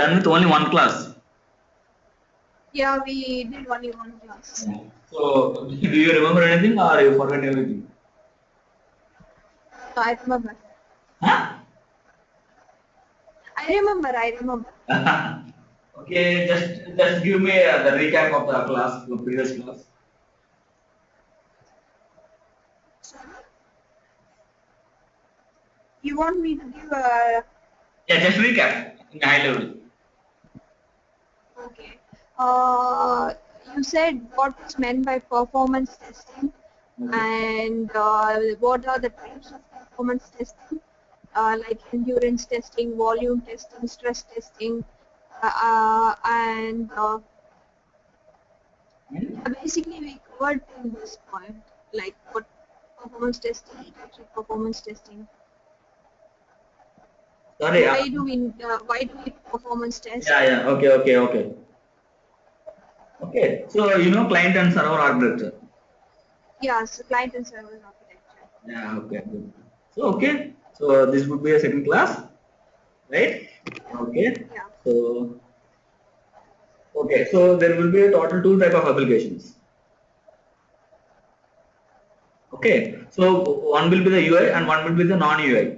done with only one class. Yeah, we did only one class. Yeah. So, do you remember anything or you forget everything? I remember. Huh? I remember. Okay, just give me the recap of the class, the previous class. You want me to give a... Yeah, just recap in high level. Okay. You said what is meant by performance testing, Okay. and what are the types of performance testing, like endurance testing, volume testing, stress testing, and basically we covered in this point, like what performance testing, types of performance testing. Sorry. Why do we performance test? Yeah. Okay. Okay. So you know client and server architecture. Yes, client and server architecture. Yeah. Okay. Good. So okay. So this would be a second class, right? Okay. Yeah. So okay. So there will be a total two type of applications. Okay. So one will be the UI and one will be the non-UI.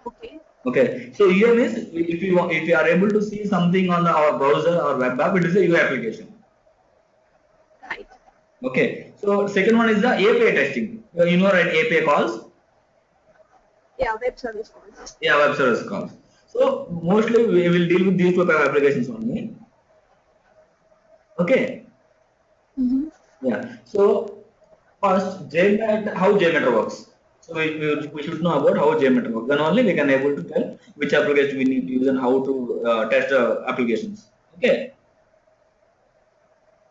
Okay. Okay. So UI means if you are able to see something on our browser or web app, it is a UI application. Right. Okay. So second one is the API testing. You know, right? API calls. Yeah, web service calls. Yeah, web service calls. So mostly we will deal with these two type of applications only. Okay. Mm-hmm. Yeah. So first, JMeter, how JMeter works. So we should know about how JMeter works. Then only we can able to tell which application we need to use and how to test the applications. Okay.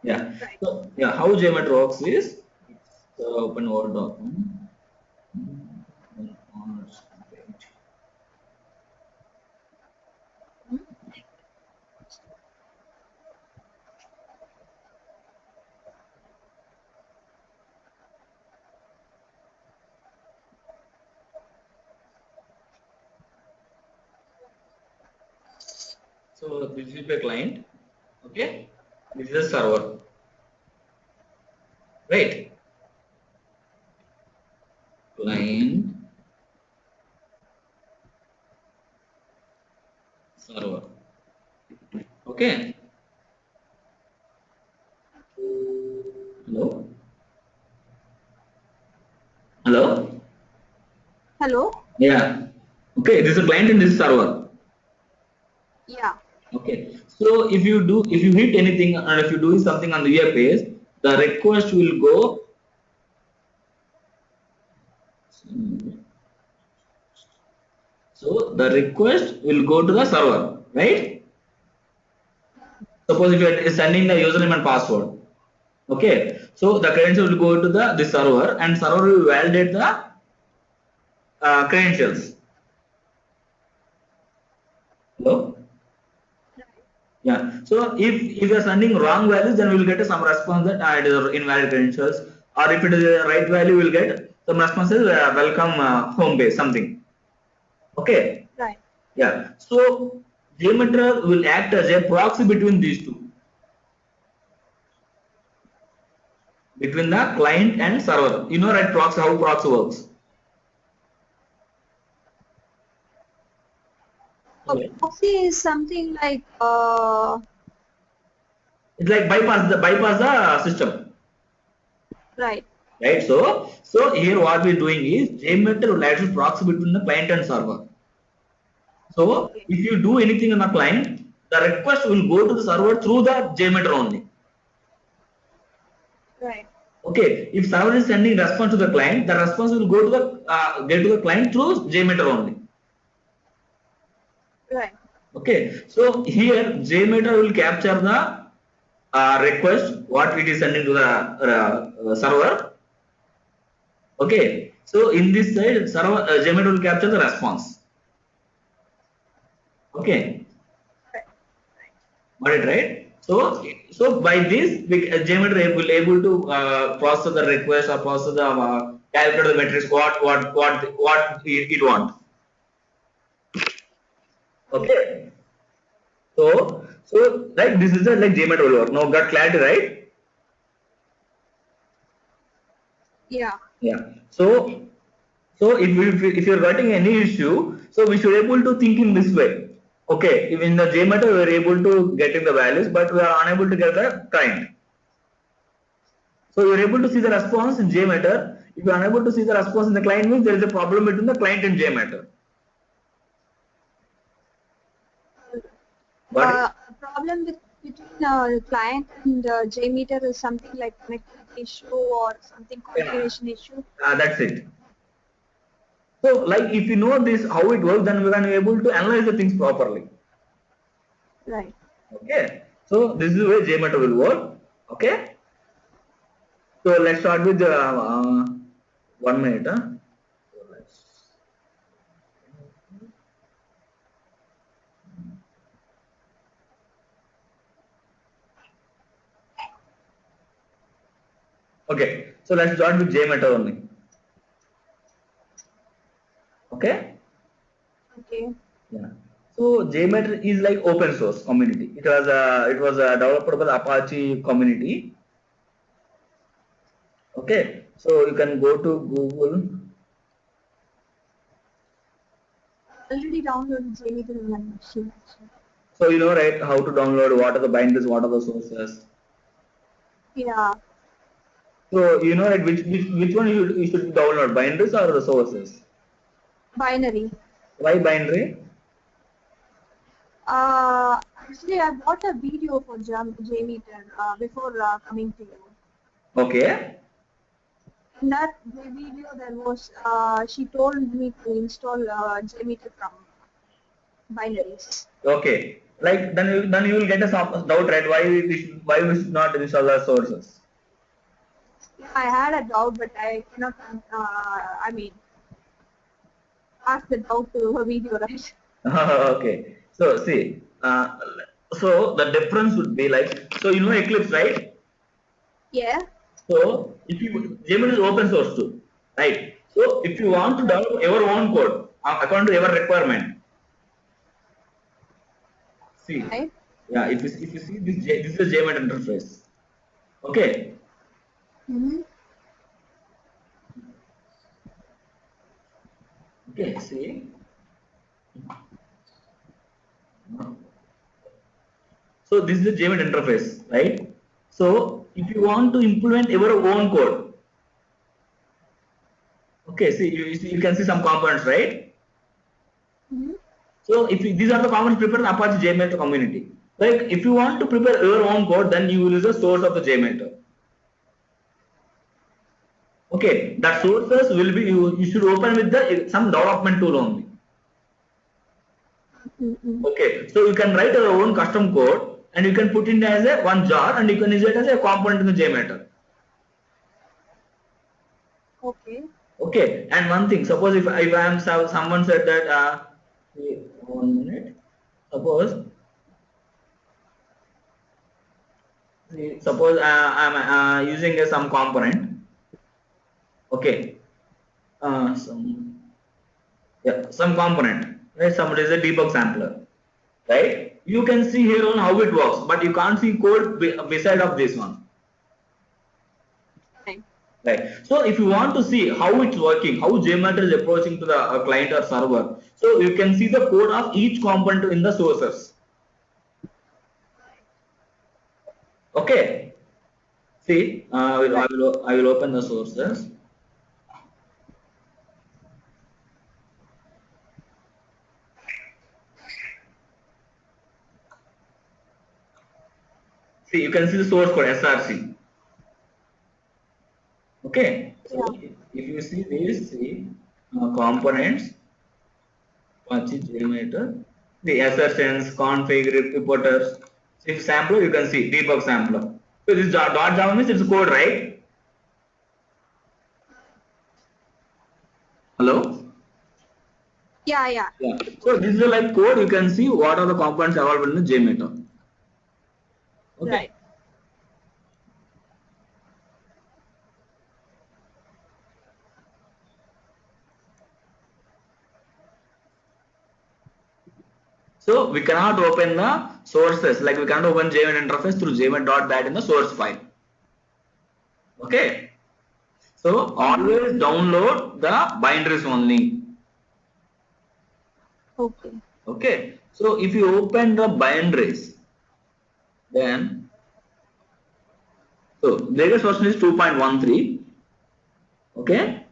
Yeah. Right. So yeah, how JMeter works is it's open Word document. So this is a client. Okay. This is a server. Right. Client, server. Okay. Hello. Hello. Hello? Yeah. Okay. This is a client and this is server. Yeah. Okay. So if you hit anything and if you do something on the UI page, the request will go. So the request will go to the server, right? Suppose if you are sending the username and password. Okay. So the credential will go to the server and server will validate the credentials. Hello. Yeah. So if you are sending wrong values, then we will get some response that it is invalid credentials, or if it is the right value, we will get some responses welcome home base something. Okay. Right. Yeah. So JMeter will act as a proxy between these two, between the client and server. You know, right? Proxy, how proxy works. Proxy is something like It's like bypass the system. right. Right. So here what we're doing is JMeter will act as proxy between the client and server. So Okay. if you do anything on the client, the request will go to the server through the JMeter only. Right. Okay. If server is sending response to the client, the response will go to the get to the client through JMeter only. Right. Okay. So here JMeter will capture the request what it is sending to the server. Okay. So in this side, server JMeter will capture the response. Okay. Got it, right? So by this, JMeter will able to process the request or process the calculate the metrics what it want. Okay. So like this is a like JMeter will work. Now got clarity, right? Yeah. Yeah. So if you're getting any issue, so we should able to think in this way. Okay, if in the JMeter we are able to get in the values, but we are unable to get the client. So you are able to see the response in JMeter. If you are unable to see the response in the client, means there is a problem between the client and JMeter. Got it? Problem between client and JMeter is something like connectivity issue or something Yeah. configuration issue. That's it. So like if you know this how it works, then we can be able to analyze the things properly. Right. Okay. So this is the way JMeter will work. Okay. So let's start with 1 minute. Huh? So okay. So let's start with JMeter only. Okay. Okay. Yeah. So JMeter is like open source community. It was developed by the Apache community. Okay. So you can go to Google. Already downloaded JMeter on my machine actually. So you know right how to download, what are the binders, what are the sources. Yeah. So you know right which one you should download, binders or the sources. Binary. Why binary? Actually, I bought a video for JMeter before coming to you. Okay. In that video, there was she told me to install JMeter from binaries. Okay. Like then you will get a doubt, right? Why we should not install the sources? Yeah, I had a doubt, but I cannot. I mean, ask the doubt to a video, right? Okay. So see, so the difference would be like, so you know Eclipse, right? Yeah. So if you JMeter is open source too, right? So if you want to Right. develop your own code according to your requirement, see, Right. yeah, if you see this is a JMeter interface. Okay. Mm-hmm. Okay. See. So this is the JMeter interface, right? So if you want to implement your own code, okay, see you can see some components, right? Mm-hmm. So these are the components prepared in Apache JMeter community. Like if you want to prepare your own code, then you will use the source of the JMeter. Okay, that sources will be you should open with the some development tool only. Mm-hmm. Okay, so you can write your own custom code and you can put it as a one jar and you can use it as a component in the JMeter. Okay. Okay, and one thing, suppose if I am someone said that wait, 1 minute. Suppose suppose I'm using some component. Okay, some yeah some component, right? Somebody is a debug sampler, right? You can see here on how it works, but you can't see code beside of this one. Right. Right. So if you want to see how it's working, how JMeter is approaching to the client or server, so you can see the code of each component in the sources. Okay. See, Right. I will open the sources. See, you can see the source code SRC. Okay. So Yeah. if you see this, see components, Apache JMeter, the assertions, config, reporters. If sampler, you can see debug sampler. So this dot Java means it's code, right? Hello. Yeah. Yeah. Yeah. So this is a like code. You can see what are the components available in the JMeter. Okay. Right. So we cannot open the sources, like we cannot open JMeter interface through jmet.bat in the source file. Okay. So always download the binaries only. Okay. Okay. So if you open the binaries, then so latest version is 2.13. Okay.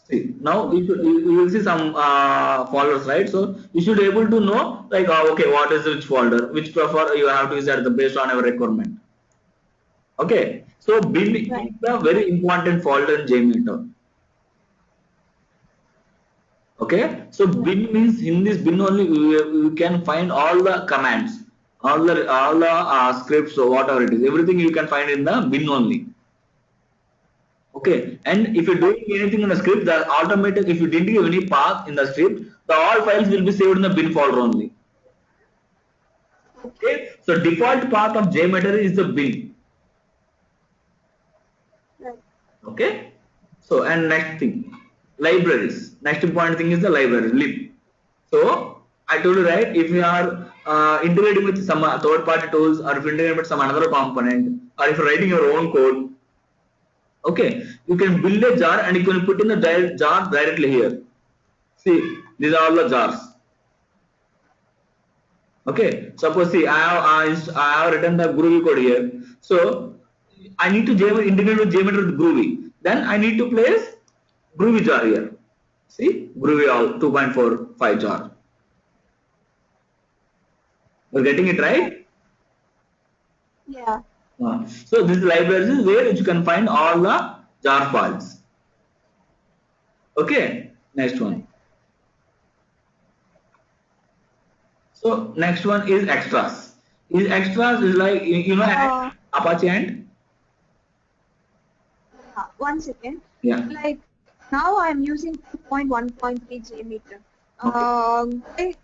See, now you will see some folders, right? So you should be able to know like okay, what is which folder, which prefer you have to use that based on your requirement. Okay. So bin is Right. a very important folder in JMeter. Okay. So bin means in this bin only you can find all the commands, all the scripts or whatever it is. Everything you can find in the bin only. Okay, and if you're doing anything in the script, the automatic, if you didn't give any path in the script, the all files will be saved in the bin folder only. Okay, so default path of JMeter is the bin. Right. Okay, so and next thing, libraries. Next important thing is the library, lib. So I told you right, if you are integrating with some third-party tools, or if you integrate with some another component, or if you're writing your own code, okay, you can build a jar and you can put in the jar directly here. See, these are all the jars. Okay, suppose see I have written the Groovy code here. So I need to integrate with JMeter with Groovy. Then I need to place Groovy jar here. See, Groovy all 2.45 jar. You're getting it right? Yeah. So this library is where you can find all the jar files. Okay, next one. So next one is extras. Extras is like Apache Ant. One second. Yeah. Like now I'm using 2.1.3 JMeter. In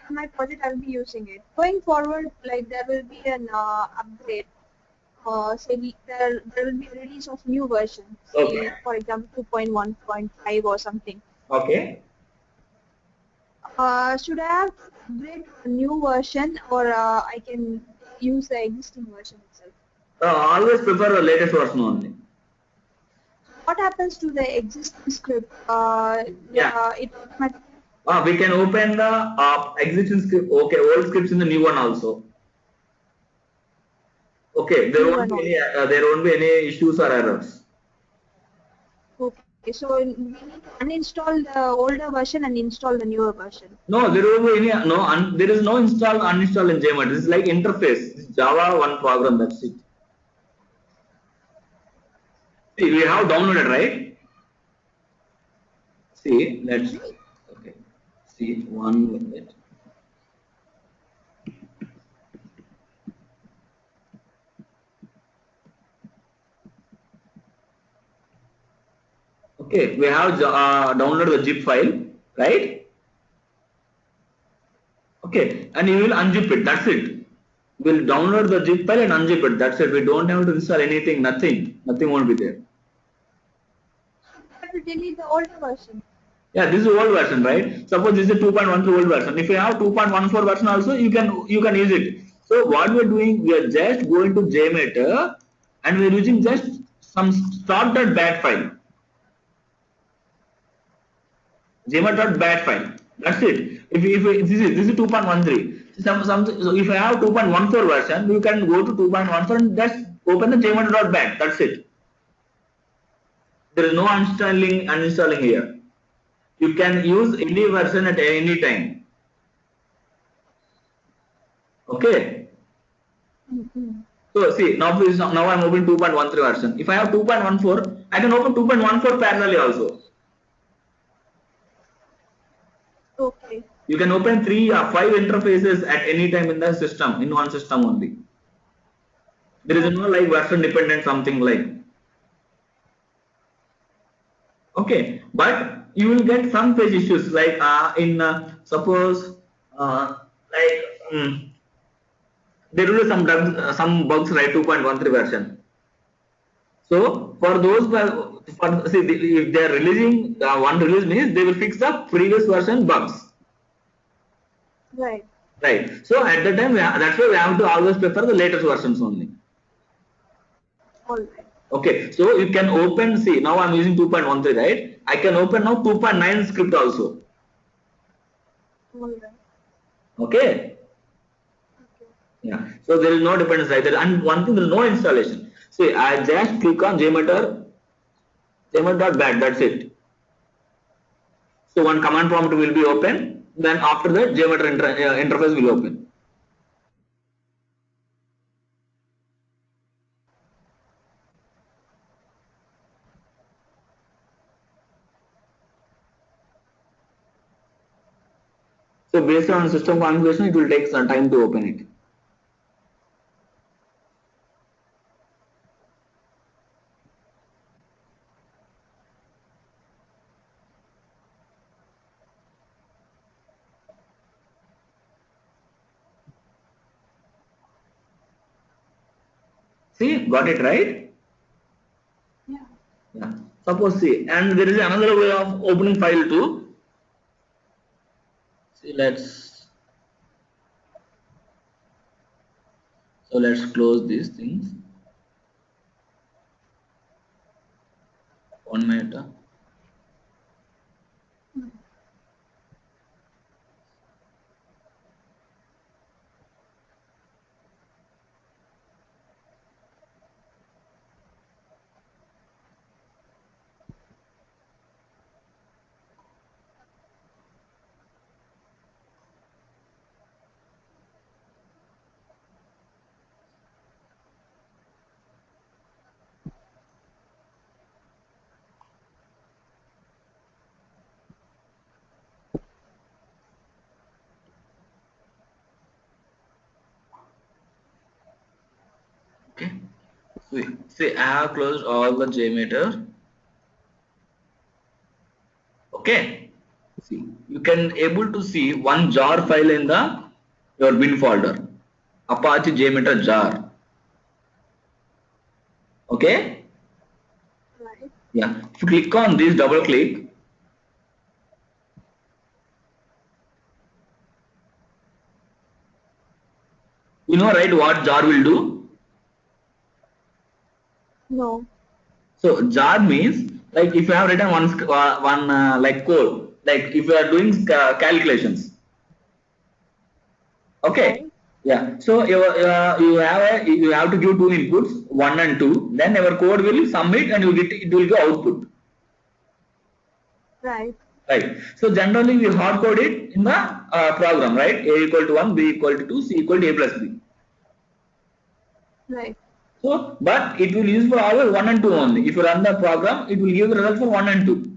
my project I'll be using it. Going forward, like there will be an upgrade. Say there will be a release of new version. Say, Okay. for example, 2.1.5 or something. Okay. Should I have to upgrade a new version, or I can use the existing version itself? Always prefer the latest version only. What happens to the existing script? Yeah. It automatically. We can open the existing script. Okay, old scripts in the new one also. Okay, there won't be any issues or errors. Okay, so we need to uninstall the older version and install the newer version. No, there will be there is no install uninstall in JMeter. This is like interface. This is Java 1 program. That's it. See, we have downloaded, right? See, let's okay. See, 1 minute. Okay, we have downloaded the zip file, right? Okay, and you will unzip it. That's it. We'll download the zip file and unzip it. That's it. We don't have to install anything. Nothing. Nothing won't be there. I will delete the older version. Yeah, this is old version, right? Suppose this is a 2.13 old version. If you have 2.14 version also, you can use it. So what we are doing, we are just going to JMeter and we are using just some start.bat file. JMeter.bat file. That's it. If this is 2.13. So if I have 2.14 version, you can go to 2.14 and just open the JMeter.bat. That's it. There is no uninstalling here. You can use any version at any time. Okay. So see, now I'm opening 2.13 version. If I have 2.14, I can open 2.14 parallelly also. Okay. You can open 3 or 5 interfaces at any time in the system, in one system only. There is no like version dependent something like. Okay, but you will get some page issues like suppose there will be some bugs, right? 2.13 version. So for those if they are releasing one release means they will fix the previous version bugs. Right. Right. So at the time, that's why we have to always prefer the latest versions only. All right. Okay. So you can open, see, now I'm using 2.13, right? I can open now 2.9 script also. All right. Okay. Okay. Yeah. So there is no dependence right there. And one thing, there is no installation. See, I just click on JMeter, JMeter.bat, that's it. So one command prompt will be open. Then after that, JMeter interface will open. So based on system configuration, it will take some time to open it. See, got it right? Yeah. Yeah. Suppose see, and there is another way of opening file too. See, let's close these things. 1 minute. Okay. See, I have closed all the JMeter. Okay. See, you can able to see one jar file in the your bin folder. Apache JMeter jar. Okay. Right. Yeah. If you click on this, double click. You know, right? What jar will do? No. So jar means like if you have written one like code, like if you are doing calculations. Okay. Right. Yeah. So you have to give two inputs, 1 and 2. Then your code will submit and you get it will give output. Right. Right. So generally we hard code it in the program, right? A equal to 1, B equal to 2, C equal to A plus B. Right. So, but it will use for always 1 and 2 only. If you run the program, it will give the result for 1 and 2.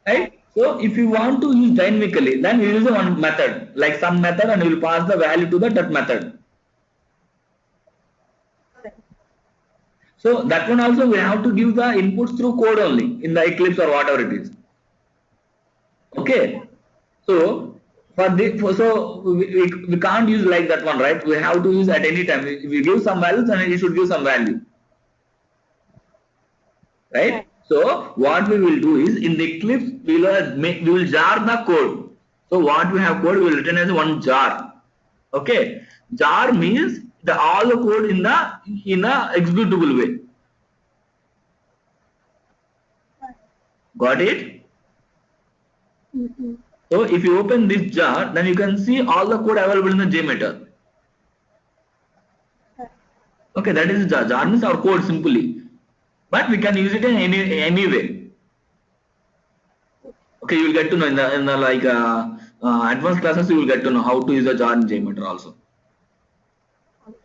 Right? So if you want to use dynamically, then you use one method, like some method, and you will pass the value to that method. Right. So that one also we have to give the inputs through code only in the Eclipse or whatever it is. Okay. So for this, so we can't use like that one, right? We have to use at any time. We give some values and it should give some value, right? Right. So what we will do is in the Eclipse we will jar the code. So what we have code we will written as one jar. Okay, jar means the all the code in the executable way. Right. Got it? Mm-hmm. So if you open this jar, then you can see all the code available in the JMeter. Right. Okay, that is jar. Jar means our code simply, but we can use it in any way. Okay, you will get to know in the like advanced classes. You will get to know how to use a jar in JMeter also.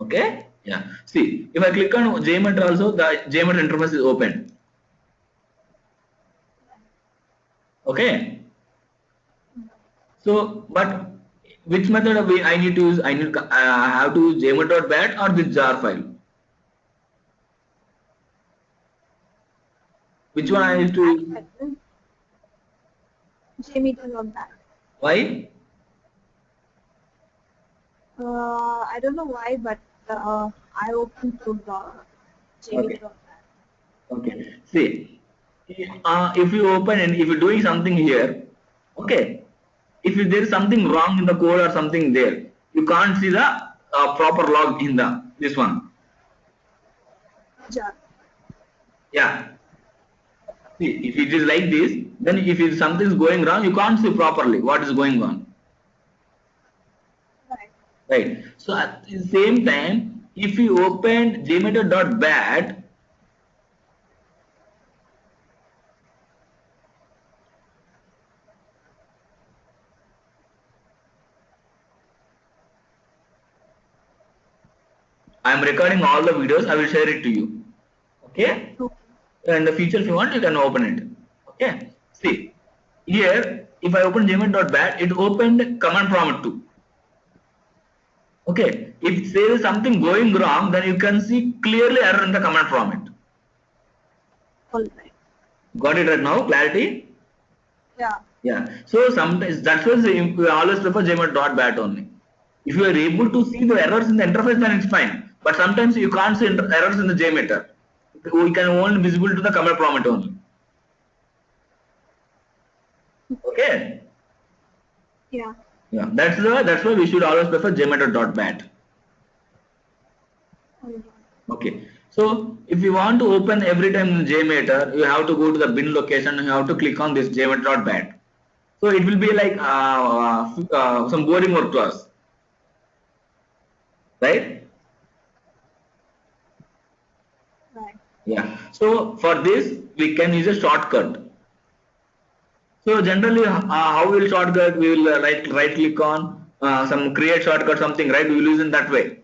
Okay, yeah. See, if I click on JMeter also, the JMeter interface is open. Okay. So, but which method I need to use? I have to use jmeter.bat or this jar file. Which one I need to use? Jamie turned on that. Why? I don't know why, but I opened to the Jamie Okay. turned that. Okay. See, if you open and if you're doing something here, okay. if there is something wrong in the code or something there, you can't see the proper log in the this one. Yeah. Yeah. See, if it is like this, then if something is going wrong, you can't see properly what is going on. Right. Right. So at the same time, if you open jmeter.bat, I am recording all the videos. I will share it to you. Okay. Okay. In the future, if you want, you can open it. Okay. See, here, if I open jmeter.bat, it opened command prompt too. Okay. If there is something going wrong, then you can see clearly error in the command prompt. All right. Got it right now? Clarity? Yeah. Yeah. So sometimes that's why we always prefer jmeter.bat only. If you are able to see the errors in the interface, then it's fine. But sometimes you can't see errors in the jmeter. We can only visible to the command prompt only. Okay. Yeah. Yeah. That's why we should always prefer jmeter.bat. All right. Okay. So if you want to open every time in JMeter, you have to go to the bin location. You have to click on this jmeter.bat. So it will be like some boring work to us, right? Right. Yeah. So for this, we can use a shortcut. So generally, how we will shortcut? We will right click on some create shortcut something, right? We will use in that way.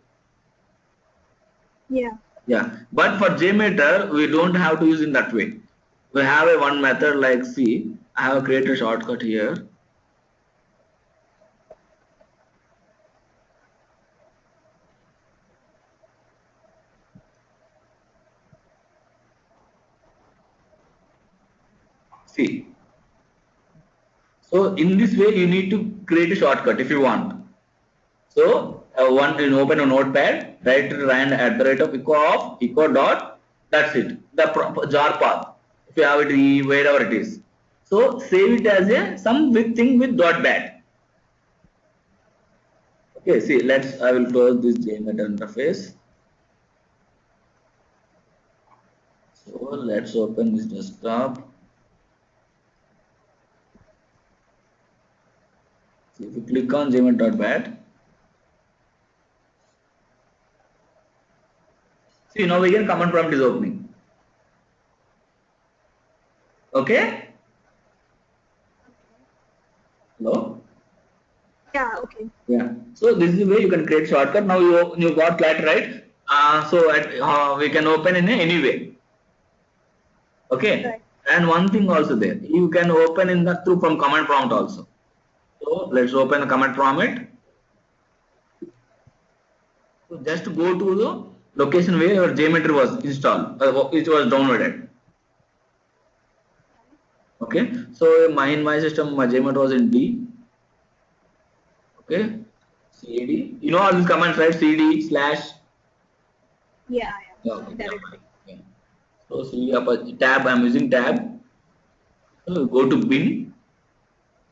Yeah. Yeah. But for JMeter, we don't have to use in that way. We have a one method like see. I have created a shortcut here. See. So in this way, you need to create a shortcut if you want. So one you open a notepad, write rand at the rate of echo dot. That's it. The jar path. If you have it wherever it is. So save it as a some big thing with dot bat. Okay. See, I will close this JMeter interface. So let's open this desktop. So if you click on jmeter.bat, see now again command prompt is opening. Okay. Hello. Yeah. Okay. Yeah. So this is the way you can create shortcut. Now you got clarity, right? We can open in any way. Okay. Right. And one thing also there, you can open in the through from command prompt also. So let's open the command prompt. So just go to the location where your JMeter was installed, which was downloaded. Okay. So in my system, my JMeter was in D. Okay. CD. You know all these commands, right? CD slash. Yeah. Yeah, Yeah. okay. Directly. Yeah. So CD tab. I'm using tab. So go to bin.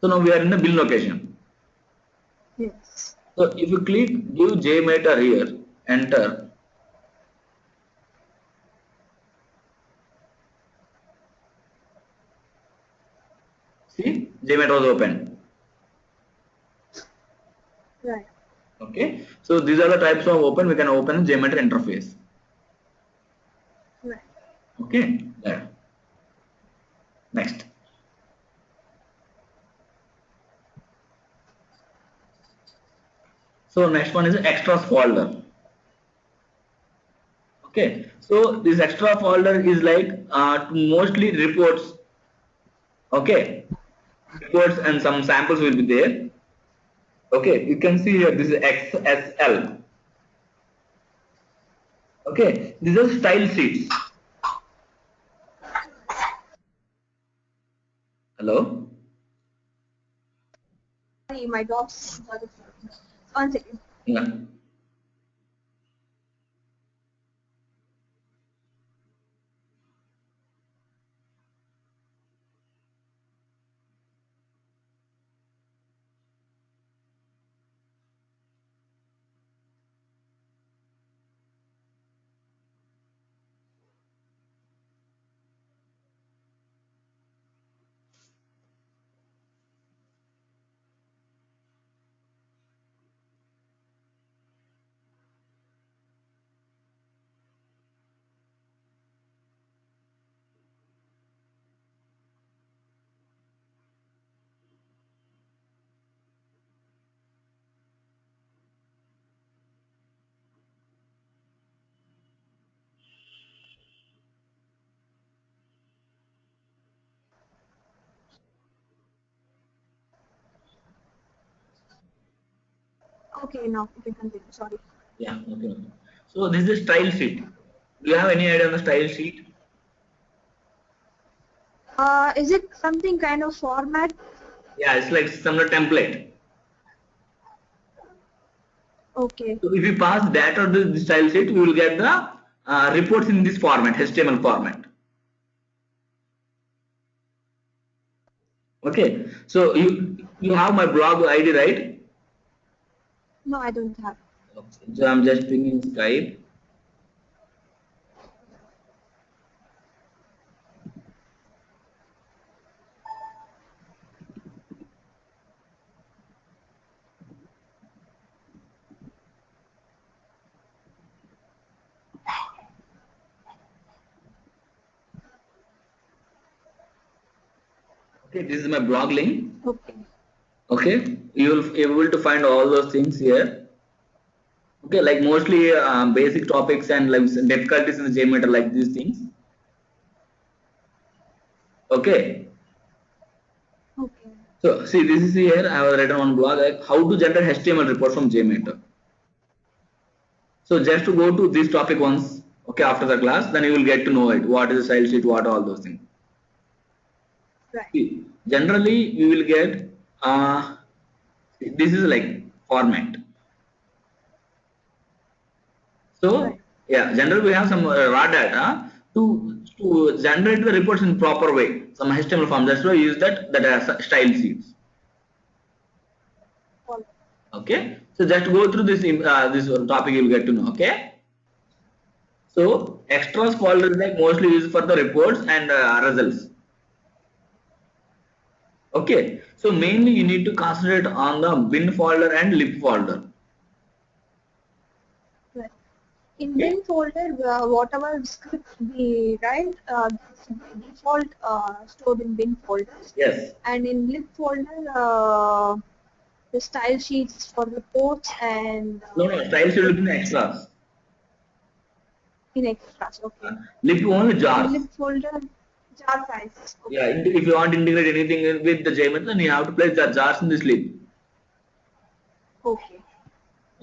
So now we are in the bin location. Yes. So if you click give JMeter here, enter. See, JMeter was open. Right. Okay. So these are the types of open. We can open JMeter interface. Right. Okay. There. Next. So next one is extras folder. Okay. So this extra folder is like mostly reports. Okay. Reports and some samples will be there. Okay. You can see here this is XSL. Okay. These are style sheets. Hello. Sorry, my dog's got it. 1 second. Yeah. Okay, now you can continue. Sorry. Yeah, okay, okay. So this is style sheet. Do you have any idea on the style sheet? Is it something kind of format? Yeah, it's like some template. Okay. So if you pass that or the style sheet, we will get the reports in this format, HTML format. Okay. So you have my blog ID, right? No, I don't have. Okay. So I'm just pinging Skype. Okay, this is my blog link. Okay. Okay, you will be able to find all those things here. Okay, like mostly basic topics and like difficulties in the JMeter, like these things. Okay. Okay. So see, this is here. I have written on blog like how to generate HTML report from JMeter. So just to go to this topic once. Okay, after the class, then you will get to know it. What is the style sheet? What are all those things? Right. See, generally, we will get this is like format. So Right. yeah, generally we have some raw data to generate the reports in proper way. Some HTML form. That's why we use that as style sheets. All right. Okay. So just go through this topic, you'll get to know. Okay. So extras folder is like mostly used for the reports and results. Okay. So mainly you need to concentrate on the bin folder and lib folder. Right. In Okay. bin folder, whatever script we write, that's by default stored in bin folders. Yes. And in lib folder, the style sheets for reports and No, style sheet will be in extras. in extras. Okay. Lib only In jars. lib folder, jar files. Yeah, Okay. if you want to integrate anything with the JMeter, then you have to place the jars in this lib. Okay.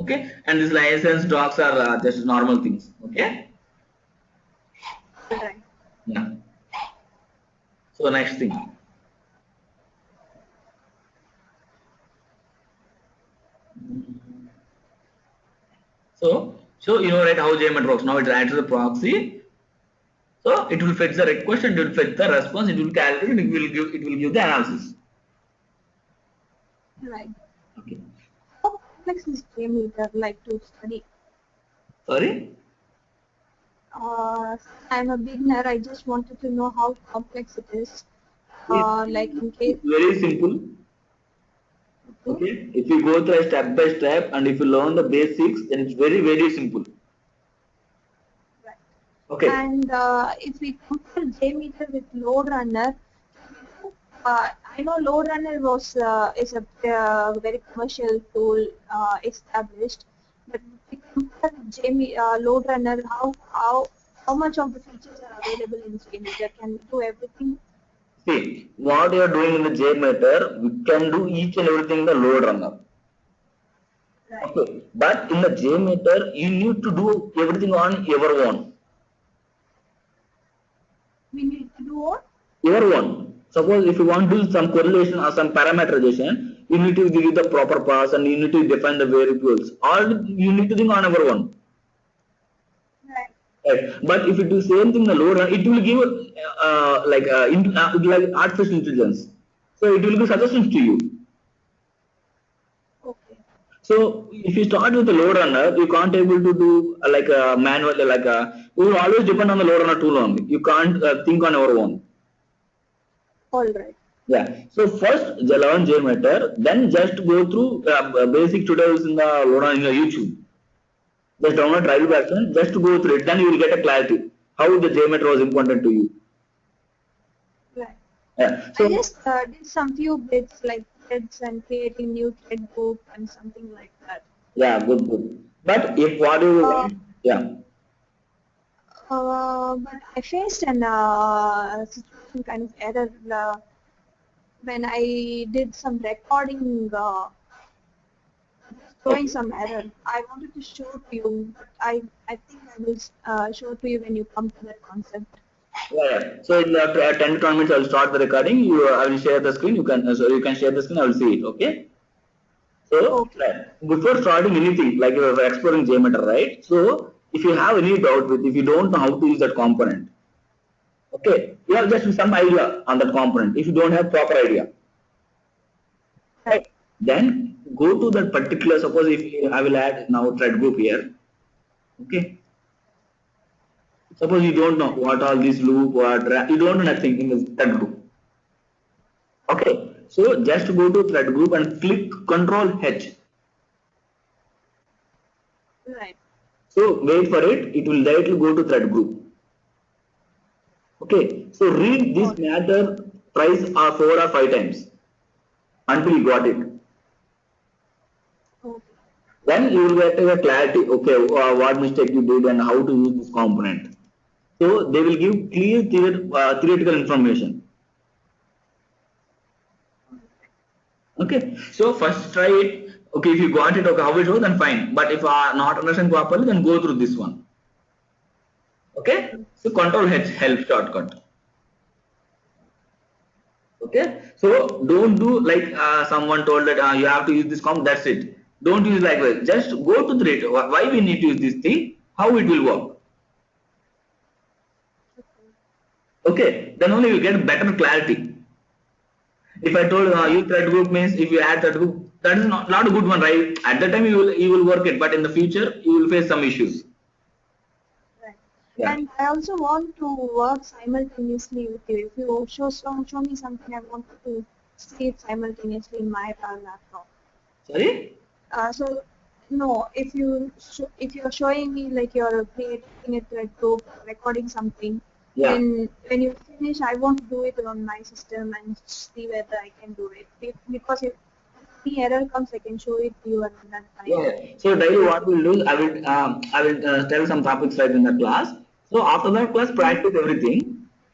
Okay, and this license docs are just normal things. Okay. All right. Yeah. So next thing. So you know right how JMeter works. Now it writes the proxy. So it will fetch the request and it will fetch the response. It will calculate and it will give the analysis. Right. Okay. How complex is JMeter like to study? Sorry. I'm a beginner. I just wanted to know how complex it is. Like in case. It's very simple. Okay. Okay. If you go through step by step and if you learn the basics, then it's very simple. Right. Okay. And if we compare JMeter with LoadRunner, I know LoadRunner is a very commercial tool established, but if we compare with LoadRunner, how much of the features are available in JMeter? Can we do everything? See, what you are doing in the JMeter, we can do each and everything in the load runner. Right. Okay. But in the JMeter, you need to do everything on your own. We need to do what? Your own. Suppose if you want to do some correlation or some parameterization, you need to give the proper pass and you need to define the variables. All you need to think on your own. Right. Right. But if you do same thing in the load runner, it will give like artificial intelligence. So it will give suggestions to you. Okay. So if you start with the load runner, you can't able to do like a manual, you will always depend on the load runner tool only. You can't think on your own. All right. Yeah. So first learn JMeter, then just go through basic tutorials in the load runner in the YouTube. Just download trial version, just to go through it. Then you will get a clarity how the JMeter was important to you. Right. Yeah. I So just did some few bits like threads and creating new thread group and something like that. yeah, good. But if what you Uh, want, yeah. but I faced an situation kind of error when I did some recording showing some error. I wanted to show to you, but I think I will show to you when you come to that concept. Yeah. So in the 10 to 20 minutes, I will start the recording. I will share the screen. You can share the screen. I will see it. Okay. So Okay. before starting anything, like you are exploring JMeter, right? So if you have any doubt if you don't know how to use that component, okay, you have just some idea on that component. If you don't have proper idea, right, Right. then go to that particular. Suppose if I will add now thread group here, okay. Suppose you don't know what all this loop, you don't know nothing in this thread group. Okay, so just go to thread group and click Control H. Right. So wait for it, it will directly go to thread group. Okay, so read this Okay. matter twice or 4 or 5 times until you got it. Okay. Then you will get a clarity, okay, what mistake you did and how to use this component. So they will give clear theoretical information. Okay, so first try it. Okay, if you got it, okay, how it goes, then fine. But if not understand properly, then go through this one. Okay, so Control H help shortcut. Okay, so don't do like someone told that you have to use this comp. That's it. Don't use like that. Just go to the rate. Why we need to use this thing? How it will work? Okay, then only you get better clarity. If I told use thread group means if you add thread group, that is not a good one, right? At that time you will work it, but in the future you will face some issues. Right. Yeah. And I also want to work simultaneously with you. If you show me something, I want to see it simultaneously in my laptop. Sorry. So no, if you're showing me like you're creating a thread group, recording something, Yeah. when you finish, I want to do it on my system and see whether I can do it. Because if any error comes, I can show it to you at that time. Yeah. So daily what we'll do is I will tell some topics right in the class. So after that class practice everything,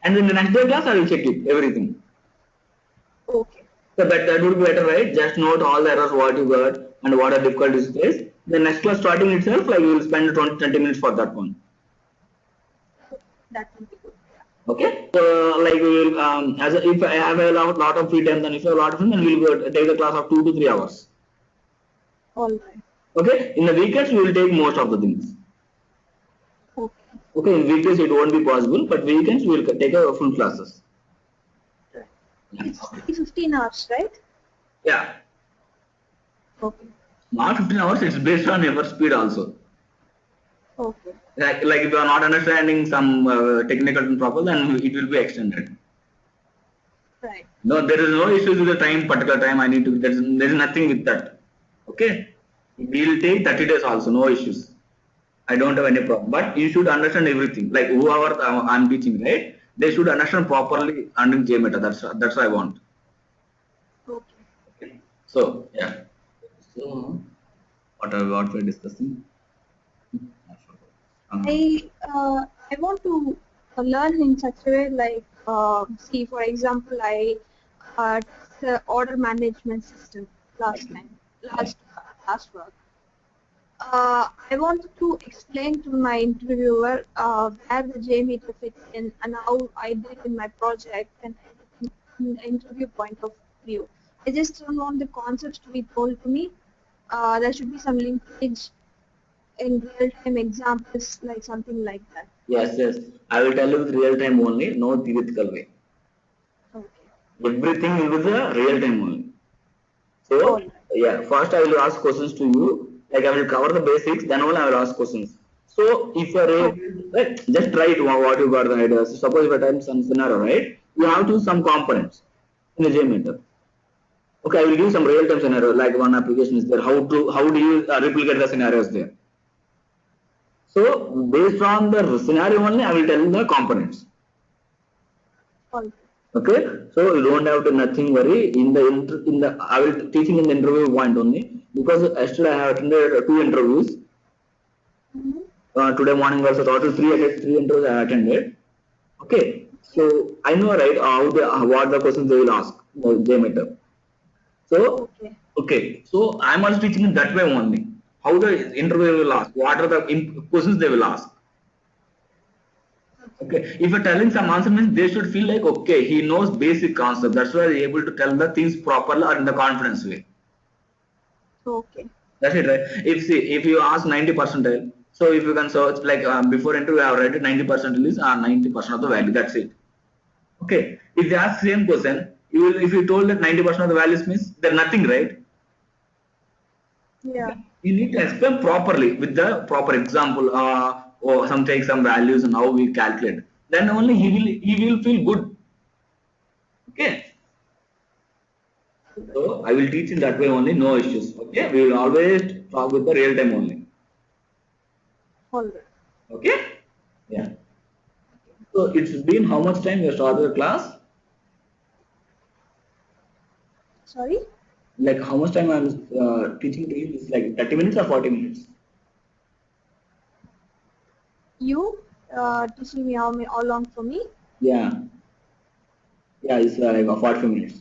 and in the next day class I will check it everything. Okay. So that would be better, right? Just note all the errors what you got and what are difficulties you face. The next class starting itself, like you will spend 20 minutes for that one. That will be good. Okay. So like we will if I have a lot of free time, then if you have a lot of time, then we will go take the class of 2 to 3 hours. All right. Okay. In the weekends we will take most of the things. Okay. Okay. In weekdays it won't be possible, but weekends we will take a full classes. Right. Yeah. It's 15 hours, right? Yeah. Okay. Not 15 hours. It's based on your speed also. Okay. Like if you are not understanding some technical problem, then it will be extended. Right. No, there is no issues with the time, particular time I need to, there is nothing with that. Okay. We will take 30 days also, no issues. I don't have any problem. But you should understand everything. Like whoever I'm teaching, right? They should understand properly under JMeter. That's what I want. Okay. Okay. So yeah. So what we're discussing? I want to learn in such a way like see, for example, I test the order management system last time, last work. I wanted to explain to my interviewer where the JMeter fits in and how I did in my project and in the interview point of view. I just don't want the concepts to be told to me. There should be some linkage in real-time examples, like something like that. Yes, yes. I will tell you with real time only, no theoretical way. Okay. Everything will be the real time only. So All right. yeah, first I will ask questions to you. Like I will cover the basics, then only I will ask questions. So if you are Okay. right, just try it what you got the idea. So suppose if I type some scenario, right? You have to some components in the JMeter. Okay, I will give some real time scenario. Like one application is there. How do you replicate the scenarios there? So based on the scenario only, I will tell you the components. All right. Okay, so you don't have to nothing worry in the I will teaching in the interview point only because yesterday I have attended 2 interviews. Today morning also total three interviews I attended. Okay, so I know right how what the questions they will ask the JMeter. So, Okay. okay, so I'm also teaching in that way only. How the interviewer will ask, what are the questions they will ask. Okay, if you're telling some answer means they should feel like okay, he knows basic concept. That's why they're able to tell the things properly or in the confidence way. Okay. That's it, right? If you ask 90 percentile, so if you can search like before interview, I have read 90 percentile is 90% of the value. That's it. Okay. If they ask same question, you will if you told that 90% of the values means they're nothing, right? Yeah. You need to explain properly with the proper example or some values and how we calculate. Then only he will feel good. Okay. So I will teach in that way only, no issues. Okay. We will always talk with the real time only. All right. Okay. Yeah. So it's been how much time you started the class? Sorry? Like how much time I'm teaching to you? It's like 30 minutes or 40 minutes? You teaching me how long for me? Yeah. Yeah, it's like 45 minutes.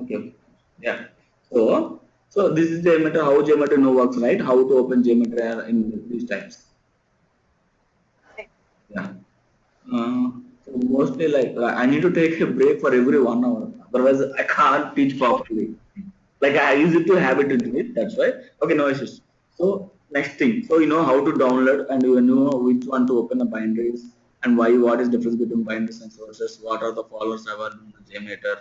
Okay. Yeah. So this is JMeter, how JMeter now works, right? How to open JMeter in these times. Right. Yeah. So mostly like I need to take a break for every 1 hour. Otherwise I can't teach properly. Like I use it to habit into it. That's why. Okay, no issues. So next thing. So you know how to download and you know which one to open the binaries and why. What is difference between binaries and sources? What are the followers available in the JMeter?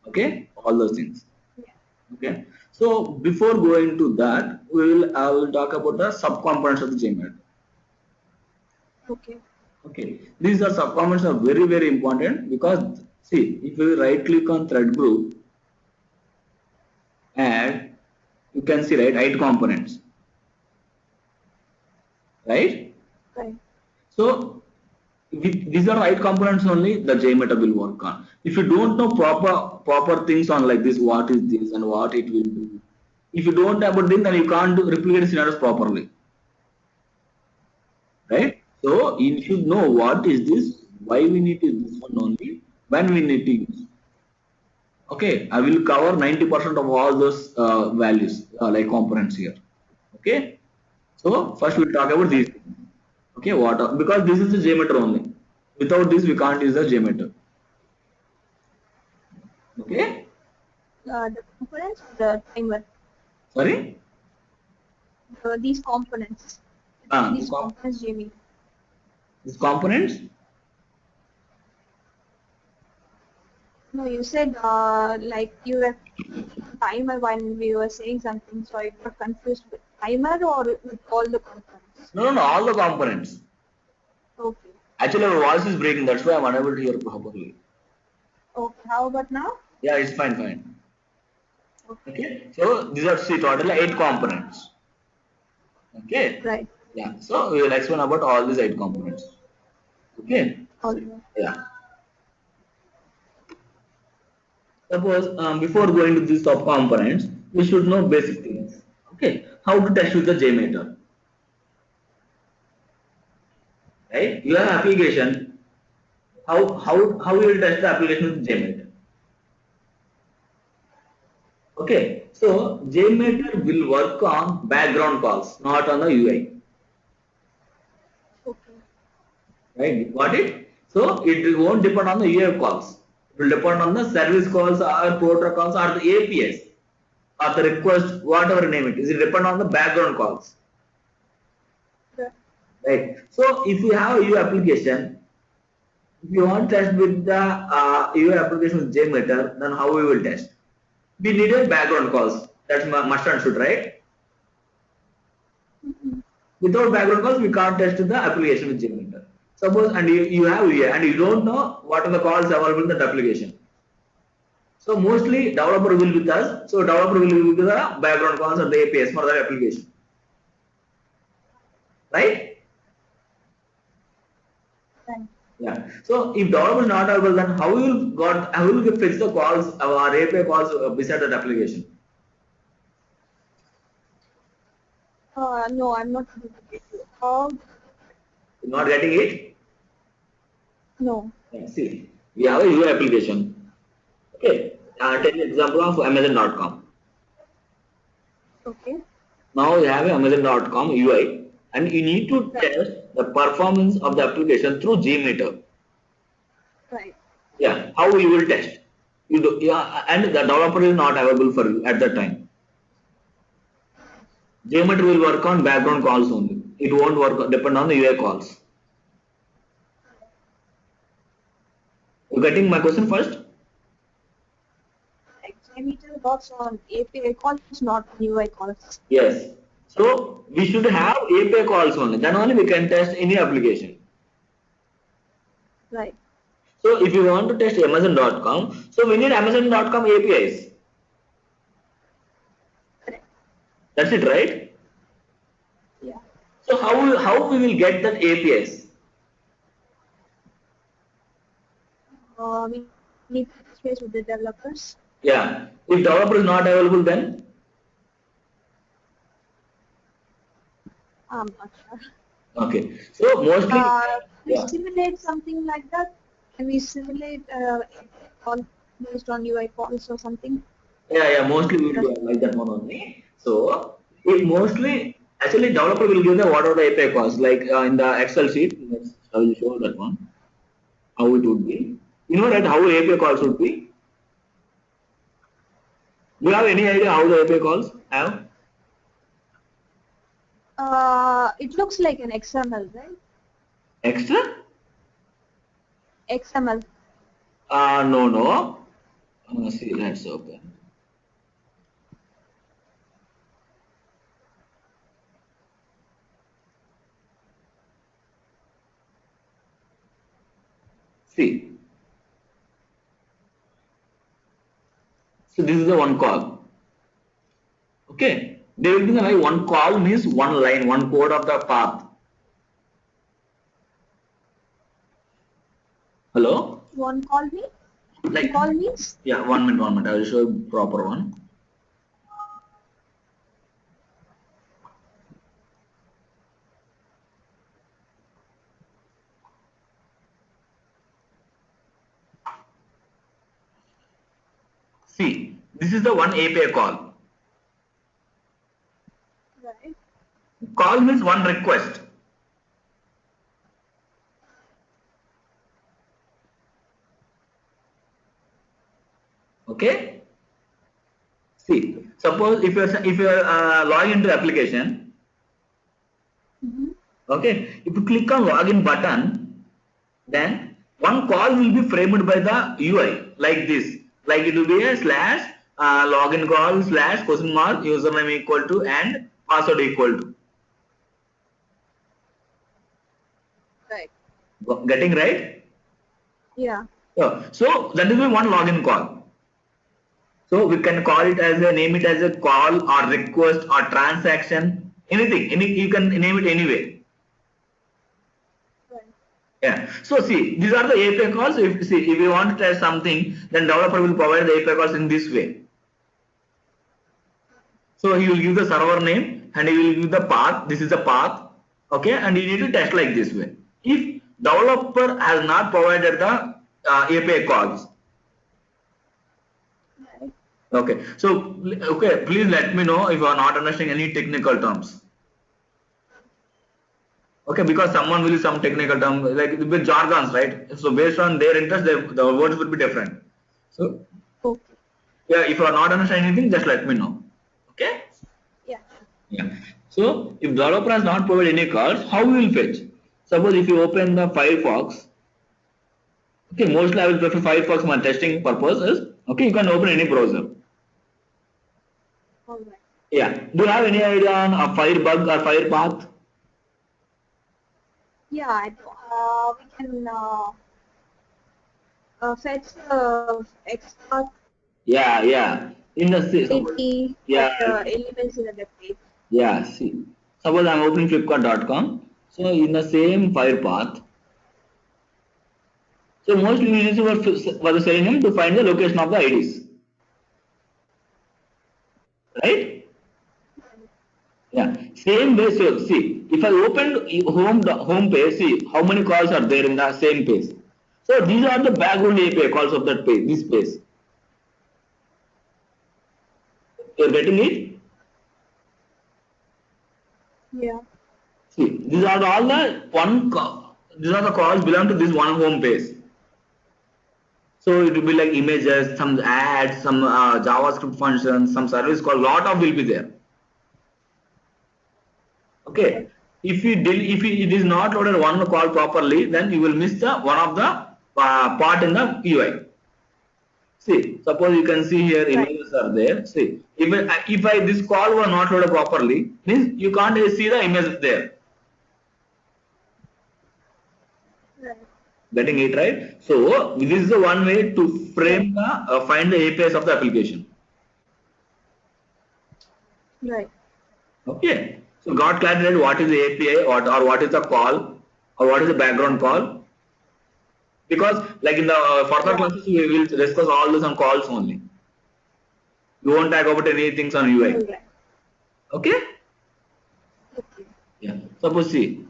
Okay, all those things. Yeah. Okay. So before going to that, I will talk about the subcomponents of the JMeter. Okay. Okay, these are subcomponents are very important because see if you right click on thread group and you can see right 8 components, right? Right. So these are 8 components only the JMeter will work on. If you don't know proper things on like this, what is this and what it will do. If you don't know about this, then you can't replicate scenarios properly, right? So you should know what is this, why we need to use this one only, when we need to use. Okay, I will cover 90% of all those values like components here. Okay, so first we'll talk about these. Okay, because this is the JMeter only. Without this, we can't use the JMeter. Okay, The components or the timer? sorry. These components. Ah, These components, Jamie. these components. No, you said like you were timer when we were saying something, so I got confused with timer or with all the components. No, all the components. Okay. Actually, our voice is breaking. That's why I'm unable to hear properly. Okay. How about now? Yeah, it's fine. Okay. Okay, so these are see totally 8 components. Okay. Right. Yeah. So we will explain about all these 8 components. Okay. All right. Yeah. Suppose before going to these top components, we should know basic things. Okay. How to test with the JMeter. Right? You have application. How you will test the application with JMeter. Okay. So JMeter will work on background calls, not on the UI. Okay. Right? Got it? So it won't depend on the UI calls. It will depend on the service calls or protocols or the APIs or the request, whatever name it is. It depends on the background calls. Right. Right. So if you have a UI application, if you want to test with the UI application with JMeter, then how we will test? We need a background calls. That's must and should, right? Mm-hmm. Without background calls, we can't test the application with JMeter. Suppose and you have UI and you don't know what are the calls available in that application. So mostly developer will be with us. So developer will be with the background calls or the APIs for the application, right? Right. Yeah. So if developer is not available, then how will you fetch the calls or API calls beside that application? No, I'm not able to get you. You're not getting it? No. Yeah, see, we have a UI application. Okay. take the example of Amazon.com. Okay. Now you have Amazon.com UI and you need to test the performance of the application through JMeter. Right. Yeah, how you will test? You do, yeah, and the developer is not available for you at that time. JMeter will work on background calls only. It won't work depend on the UI calls. You getting my question first? JMeter works on API calls, not on UI calls. Yes. So we should have API calls only. Then only we can test any application. Right. So if you want to test Amazon.com, so we need Amazon.com APIs. Correct. That's it, right? Yeah. So how we will get that APIs? We need to space with the developers. Yeah. If developer is not available, then I'm not sure. okay. So mostly, Can we yeah, simulate something like that? Can we simulate call based on UI calls or something? yeah. Mostly we will do like that one only. So it mostly actually developer will give the what are the API calls like in the Excel sheet. I will show that one how it would be. You know that how API calls would be. Do you have any idea how the API calls have? It looks like an XML, right? Extra? XML. No. See, let's open. See. So this is the one call. Okay. They will be like one call means one line, one code of the path. Hello? One call me? Like Call means? yeah, 1 minute. I will show you proper one. See, this is the one API call. Right. Call means one request. Okay. See, suppose if you're logging into application, Mm-hmm. okay, if you click on login button, then one call will be framed by the UI like this. Like it will be a slash login call slash question mark username equal to and password equal to. Right. Getting right? Yeah. Yeah. So that will be one login call. So we can call it as a name it as a call or request or transaction, anything. You can name it anyway. Right. Yeah. So see, these are the API calls. If you want to test something, then developer will provide the API calls in this way. So he will give the server name and he will give the path. This is the path. Okay, and you need to test like this way. If developer has not provided the API calls, Right. okay. So okay, please let me know if you are not understanding any technical terms. Okay, because someone will use some technical term like with jargons, right? So based on their interest, the words will be different. So Okay. yeah, if you are not understanding anything, just let me know. Okay. Yeah. Yeah. So if developer has not provided any calls, how we will fetch? Suppose if you open the Firefox, okay, mostly I will prefer Firefox for testing purposes. Okay, you can open any browser. All right. Yeah. Do you have any idea on a Firebug or Firepath? Yeah. We can fetch extra Yeah. In the quality of yeah, the elements in the web page. yeah. See, suppose I'm opening Flipkart.com. So in the same Firepath, so mostly we use for the selenium to find the location of the IDs, right? Yeah. Same way. So see, if I opened home page, see how many calls are there in the same page. So these are the background API calls of that page, this page. You're getting it? Yeah. See, these are all the these are the calls belong to this one home page. So it will be like images, some ads, some JavaScript functions, some service call, lot of will be there. Okay. If it is not loaded one call properly, then you will miss the one of the part in the UI. See, suppose you can see here Right. images are there. See, if this call was not loaded properly, means you can't see the image there. Right. Getting it right? So this is the one way to frame the find the APIs of the application. Right. Okay. So got clarity what is the API or what is the call or what is the background call? Because like in the further Yeah. classes we will discuss all this on calls only. We won't talk about anything on UI. All right. Okay? Okay. Yeah. Suppose see.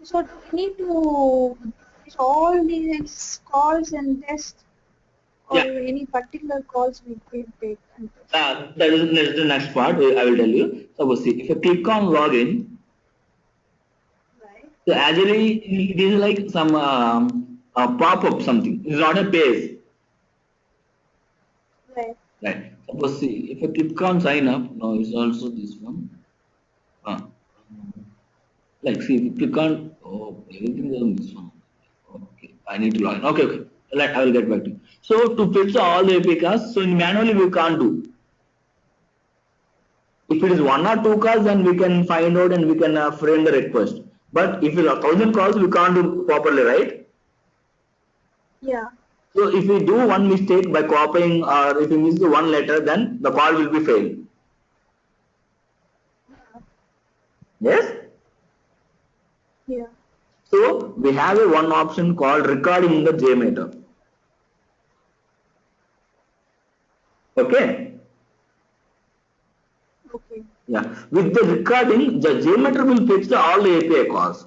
So do we need to finish all these calls and tests, or Yeah. any particular calls we can take and test? That's the next part I will tell you. Suppose see if you click on login, Right. so actually it is like some pop-up something. It's not a page. Right. Right. Suppose see if I click on sign up, no, it's also this one. Like see if you click on everything is on this one. Okay, I need to log in. Okay. I will get back to you. So to fetch all the APIs, so manually we can't do. If it is one or two calls, then we can find out and we can frame the request. But if it is 1,000 calls, we can't do properly, right? Yeah. So if we do one mistake by copying or if we miss the one letter, then the call will be failed. Yes? Yeah. So we have a one option called recording in the JMeter. Okay? Okay. Yeah. With the recording, the JMeter will fetch all the API calls.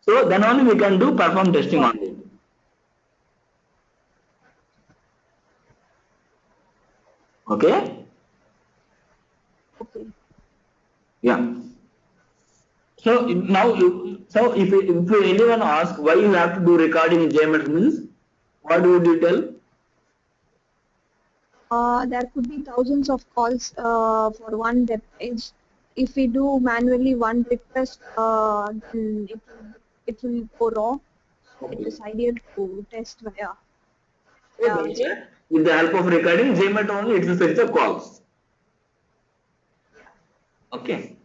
So then only we can do perform testing on it. Okay? Okay. Yeah. So now, so if anyone asks why you have to do recording in JMeter means, what would you tell? There could be thousands of calls for one web page. If we do manually one request, then it will go wrong. It Okay. is ideal to test via So that's why JMeter. with the help of recording, JMeter only it will fetch the calls. Okay.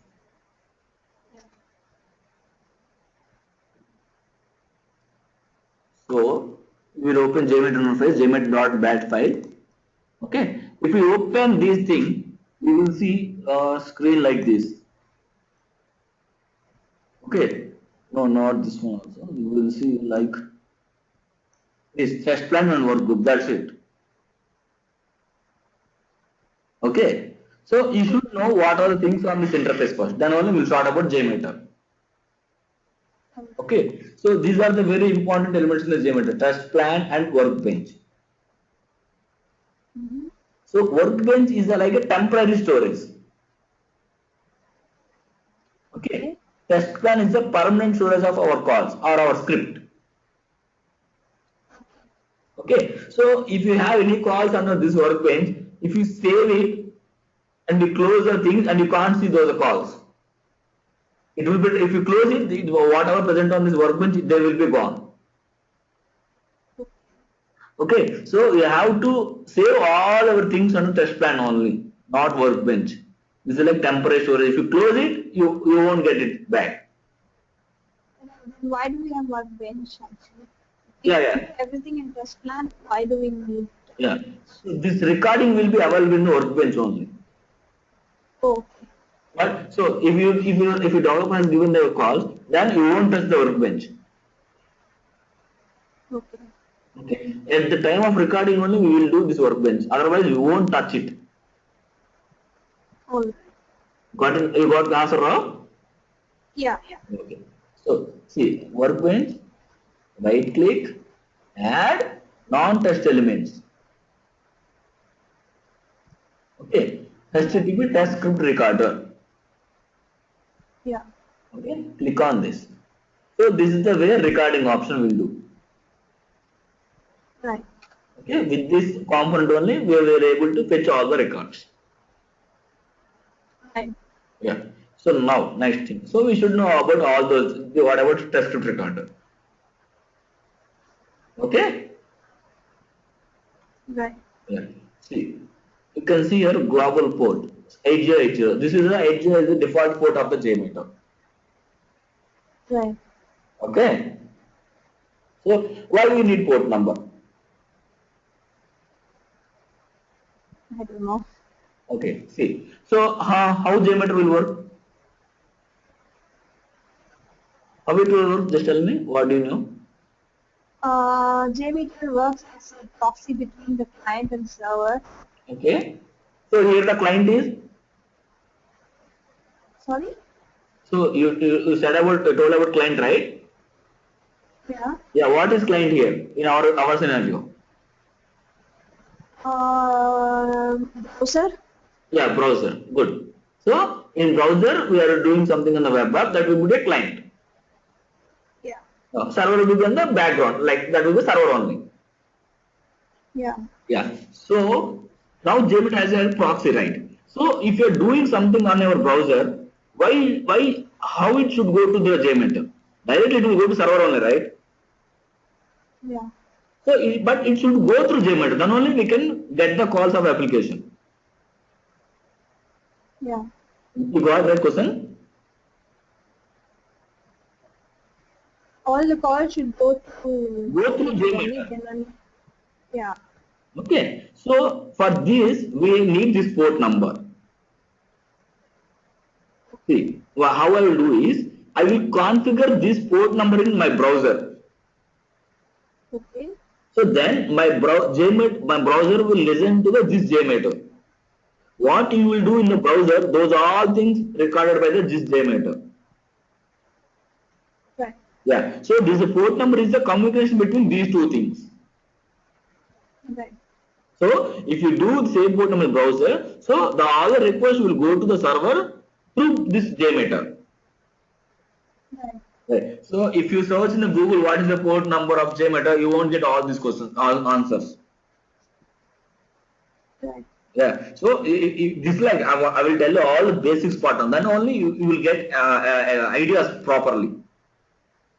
So we will open JMeter interface, jmeter.bat file. Okay. If we open this thing, we will see a screen like this. Okay. No, not this one also. You will see like this test plan and workbook. That's it. Okay. So you should know what are the things on this interface first. Then only we'll start about JMeter. Okay. So these are the very important elements in the JMeter: test plan and workbench. Mm-hmm. So workbench is like a temporary storage. Okay. Test plan is the permanent storage of our calls or our script. Okay. So if you have any calls under this workbench, if you save it and you close the things and you can't see those calls, it will be if you close it, whatever present on this workbench, they will be gone. Okay. So you have to save all our things on test plan only, not workbench. This is like temporary storage. If you close it, you won't get it back. Why do we have workbench actually? Yeah, If we yeah. do everything in test plan, why do we need? Yeah. So this recording will be available in the workbench only. Okay. But so if you developer has given the calls, then you won't touch the workbench. Okay. Okay. At the time of recording only we will do this workbench. Otherwise we won't touch it. All right. You got the answer now? Yeah. Yeah. Okay. So see workbench, right click, add non-test elements. Okay, HTTP test script recorder. Yeah. Okay, click on this. So this is the way recording option will do. Right. Okay, with this component only we were able to fetch all the records. Right. Yeah. So now next thing. So we should know about all those. What about test script recorder? Okay. Right. Yeah. See, you can see here global port 8080. This is the 80 is the default port of the JMeter. Right. Okay. So why we need port number? I don't know. Okay. See. So how JMeter will work? How it will work? Just tell me. What do you know? JMeter works as a proxy between the client and server. Okay. So here the client is. Sorry? So you said about told about client, right? Yeah. Yeah. What is client here in our scenario? Browser? Yeah, browser. Good. So in browser we are doing something on the web app, that will be a client. Yeah. Server will be on the background, like that will be server only. Yeah. Yeah. So now JMeter has a proxy, right? So if you are doing something on your browser, how it should go to the JMeter? Directly it will go to server only, right? Yeah. So but it should go through JMeter. Then only we can get the calls of application. Yeah. You got that question? All the calls should go through Go through JMeter only. JMeter. Then, yeah. Okay. So for this we need this port number. See, how I will do is I will configure this port number in my browser. Okay. So then my browser will listen to this JMeter. What you will do in the browser, those are all things recorded by this JMeter. Right. Yeah. So this port number is the communication between these two things. Right. So if you do the same port number in browser, so the all the requests will go to the server through this JMeter. Right. Right. So if you search in the Google what is the port number of JMeter, you won't get all these questions, all answers. Right. Yeah. So this like I will tell you all the basics part on. Then only you will get ideas properly.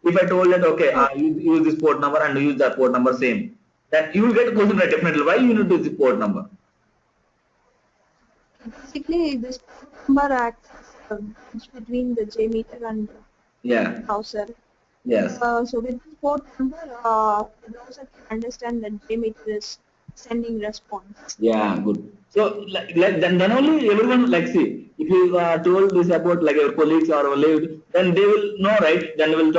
If I told that okay, use this port number and use that port number same, then you will get a question right definitely. Why you need to use the port number? Basically, this number acts as a bridge between the JMeter and the Yeah. browser. Yes. So with this port number, the browser can understand that JMeter is sending response. Yeah. Good. So like then only everyone like see if you told this about like your colleagues or lived, then they will know, right? Then they will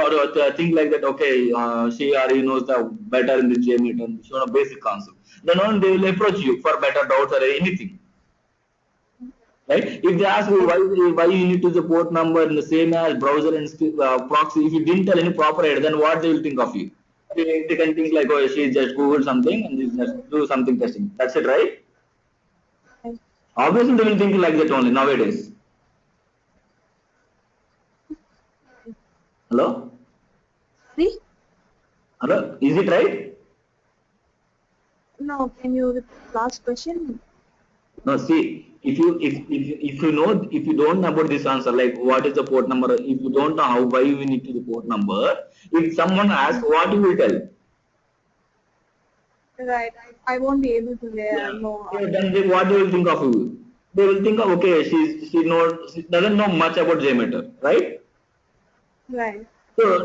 think like that. Okay, she or he knows the better in the JMeter and so on basic concept. Then only they will approach you for better doubts or anything. Right? If they ask you why you need to use the port number in the same as browser and proxy, if you didn't tell any proper aid, then what they will think of you? They can think like, oh, she just Googled something and just do something testing. That's it, right? Right. Obviously, they will think like that only nowadays. Hello? See? Hello? Is it right? No, can you repeat the last question? No, see, if you know if you don't know about this answer, like what is the port number, if you don't know how why we need to the port number, if someone asks, what you will tell? Right. I won't be able to Yeah. know. So then what they will think of you? They will think of okay, she doesn't know much about JMeter, right? Right. So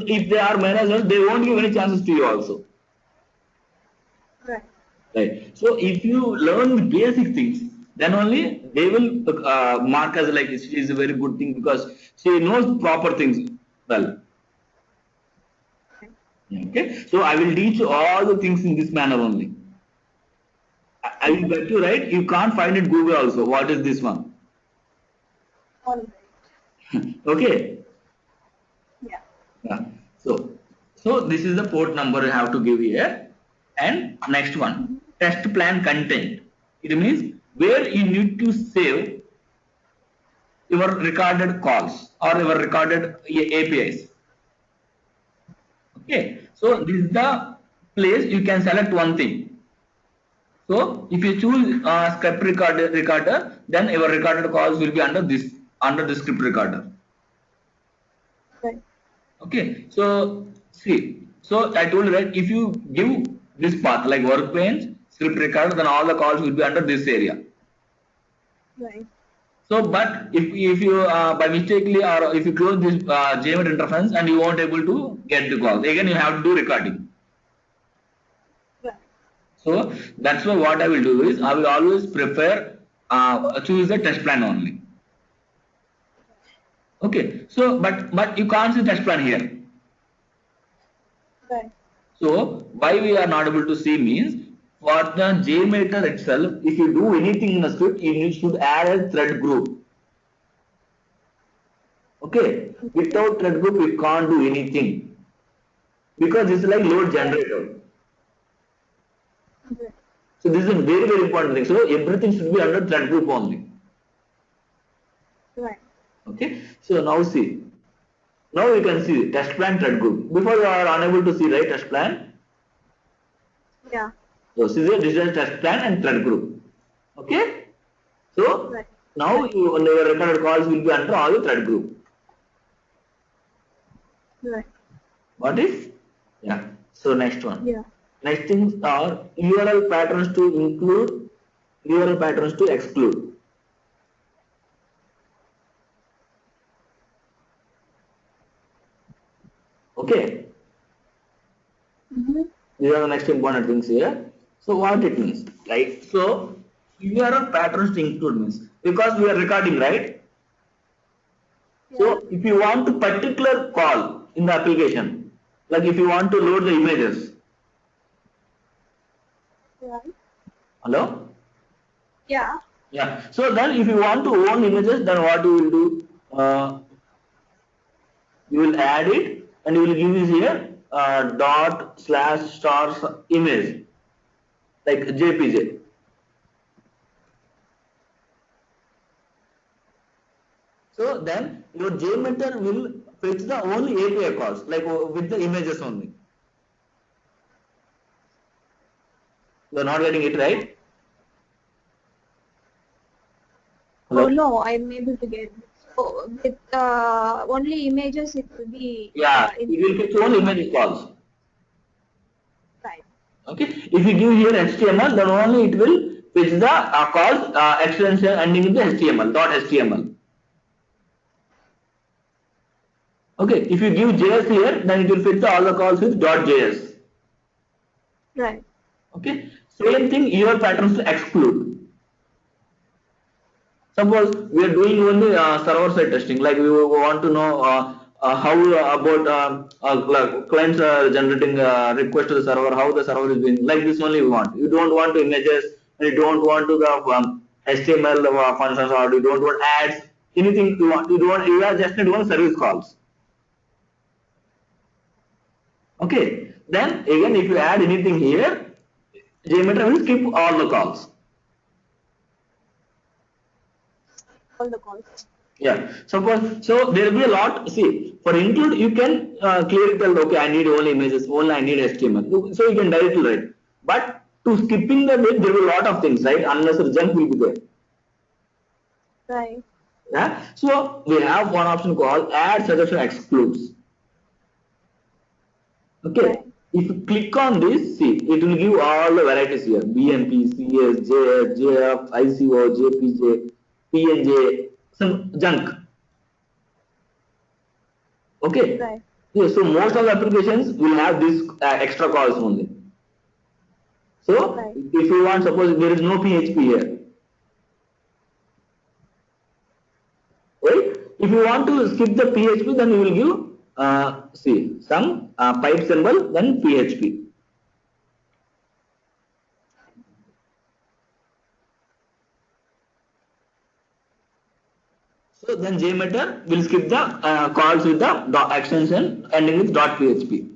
if they are managers, they won't give any chances to you also. Right. Right. So if you learn the basic things, then only they will mark as like she is a very good thing because she knows proper things well. Right. Okay. So I will teach you all the things in this manner only. I will bet you right. You can't find it Google also. What is this one? All right. Okay. Yeah. Yeah. So this is the port number you have to give here. And next one, test plan content. It means where you need to save your recorded calls or your recorded APIs. Okay, so this is the place you can select one thing. So if you choose script recorder, then your recorded calls will be under the script recorder. Right. Okay, so see, so I told you, right, if you give this path like workbench, script recorder, then all the calls will be under this area. Right. So, but if you by mistakenly or if you close this JMeter interface and you won't able to get the calls, again you have to do recording. Right. So that's why what I will do is I will always prefer choose the test plan only. Okay, so but you can't see test plan here. Right. So why we are not able to see means for the JMeter itself, if you do anything in the script, you should add a thread group. Okay, without thread group, we can't do anything because it's like load generator. Right. So this is a very important thing. So everything should be under thread group only. Right. Okay, so now see. Now you can see test plan thread group. Before you are unable to see, right, test plan. Yeah. So this is a test plan and thread group. Okay. So Right. now your recorded calls will be under all the thread group. Right. What is? Yeah. So next one. Yeah. Next things are URL patterns to include, URL patterns to exclude. Okay. Mm-hmm. These are the next important things here. So what it means, right? So URL patterns to include means because we are recording, right? Yeah. So if you want to particular call in the application, like if you want to load the images, Right. hello? Yeah. Yeah. So then if you want to own images, then what you will do? You will add it and you will give this here dot slash stars image like JPG. So then your JMeter will fetch the only API calls like with the images only. You are not getting it right? Hello? Oh no, I'm able to get it. So with only images, it will be Yeah, in it will fetch only image calls. right. Okay. If you give here HTML, then only it will fetch the calls extension ending in the HTML dot HTML. Okay. If you give JS here, then it will fetch all the calls with .js. Right. Okay. Same thing your patterns to exclude. Suppose we are doing only server side testing, like we want to know how about like clients are generating request to the server, how the server is doing. Like this only we want. You don't want to images, and you don't want to the HTML functions, or you don't want ads. Anything you want. You don't. You are just need one service calls. Okay. Then again, if you add anything here, JMeter will skip all the calls. All the calls. Yeah. Suppose so there will be a lot. See, for include you can clearly tell, okay, I need only images, only I need HTML. So you can directly write. But to skipping the bit, there will be a lot of things, right? Unnecessary junk will be there. Right. Yeah. So we have one option called add suggestion excludes. Okay. Right. If you click on this, see, it will give all the varieties here: BMP, CS, JF, JF, ICO, JPJ, PNJ, some junk. Okay. Right. Yeah, so most of the applications will have this extra calls only. So Right. if you want, suppose there is no PHP here, right? If you want to skip the PHP, then you will give see some pipe symbol, then PHP. So then JMeter will skip the calls with the extension ending with .php.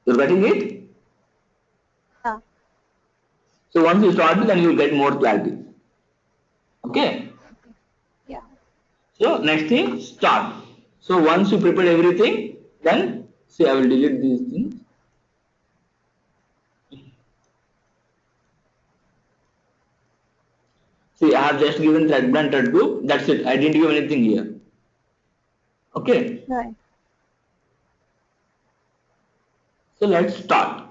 You're getting it? Yeah. So once you start it, then you will get more clarity. Okay. Yeah. So next thing, start. So once you prepare everything, then see, I will delete these things. See, I have just given thread brand thread group. That's it. I didn't give anything here. Okay. Right. So let's start.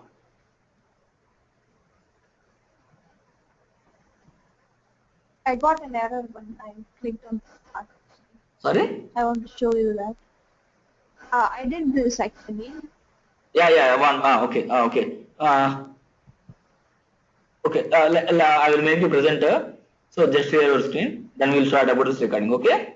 I got an error when I clicked on start. Sorry? I want to show you that. I did this actually. Yeah. One. Okay. Okay. Okay. I will make you presenter. So just share your screen. Then we'll start about this recording. Okay.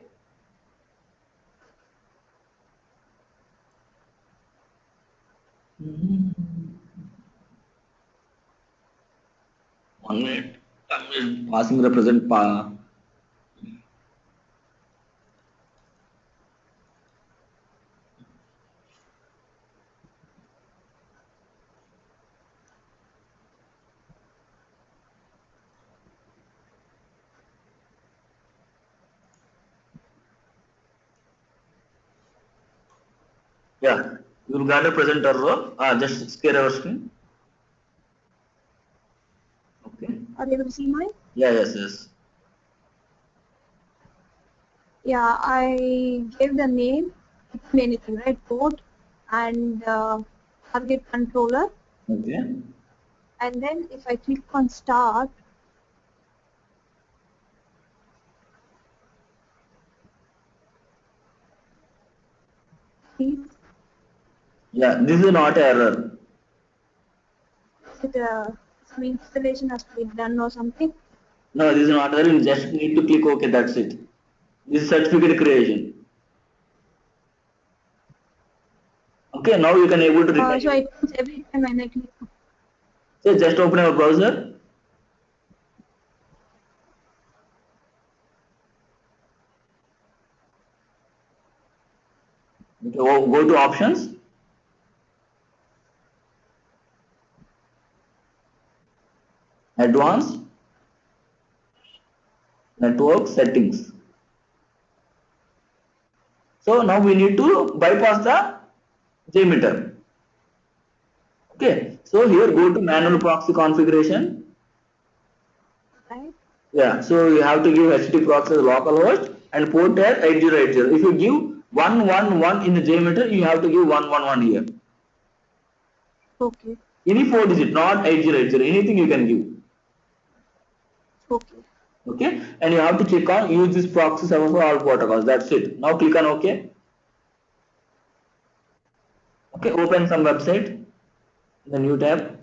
One minute. I'm just passing the present. Yeah. You will gather presenter role. Just share our screen. Okay. Are you able to see mine? Yeah. Yes. Yeah, I gave the name, it could be anything, right? Port and target controller. Okay. And then if I click on start, please, Yeah. This is not error. is it some installation has been done or something? No, this is not error. You just need to click OK. That's it. This is certificate creation. Okay. Now you can able to record. So it comes every time when I click. So just open our browser. Okay, go to options. Advanced network settings. So now we need to bypass the JMeter. Okay. So here go to manual proxy configuration. Right? Yeah. So you have to give HTTP proxy as localhost and port at 8080. If you give 111 in the JMeter, you have to give 111 here. Okay. Any 4 digit, not 8080. Anything you can give. Okay. Okay. And you have to click on use this proxy server for all protocols. That's it. Now click on OK. Okay. Open some website. The new tab.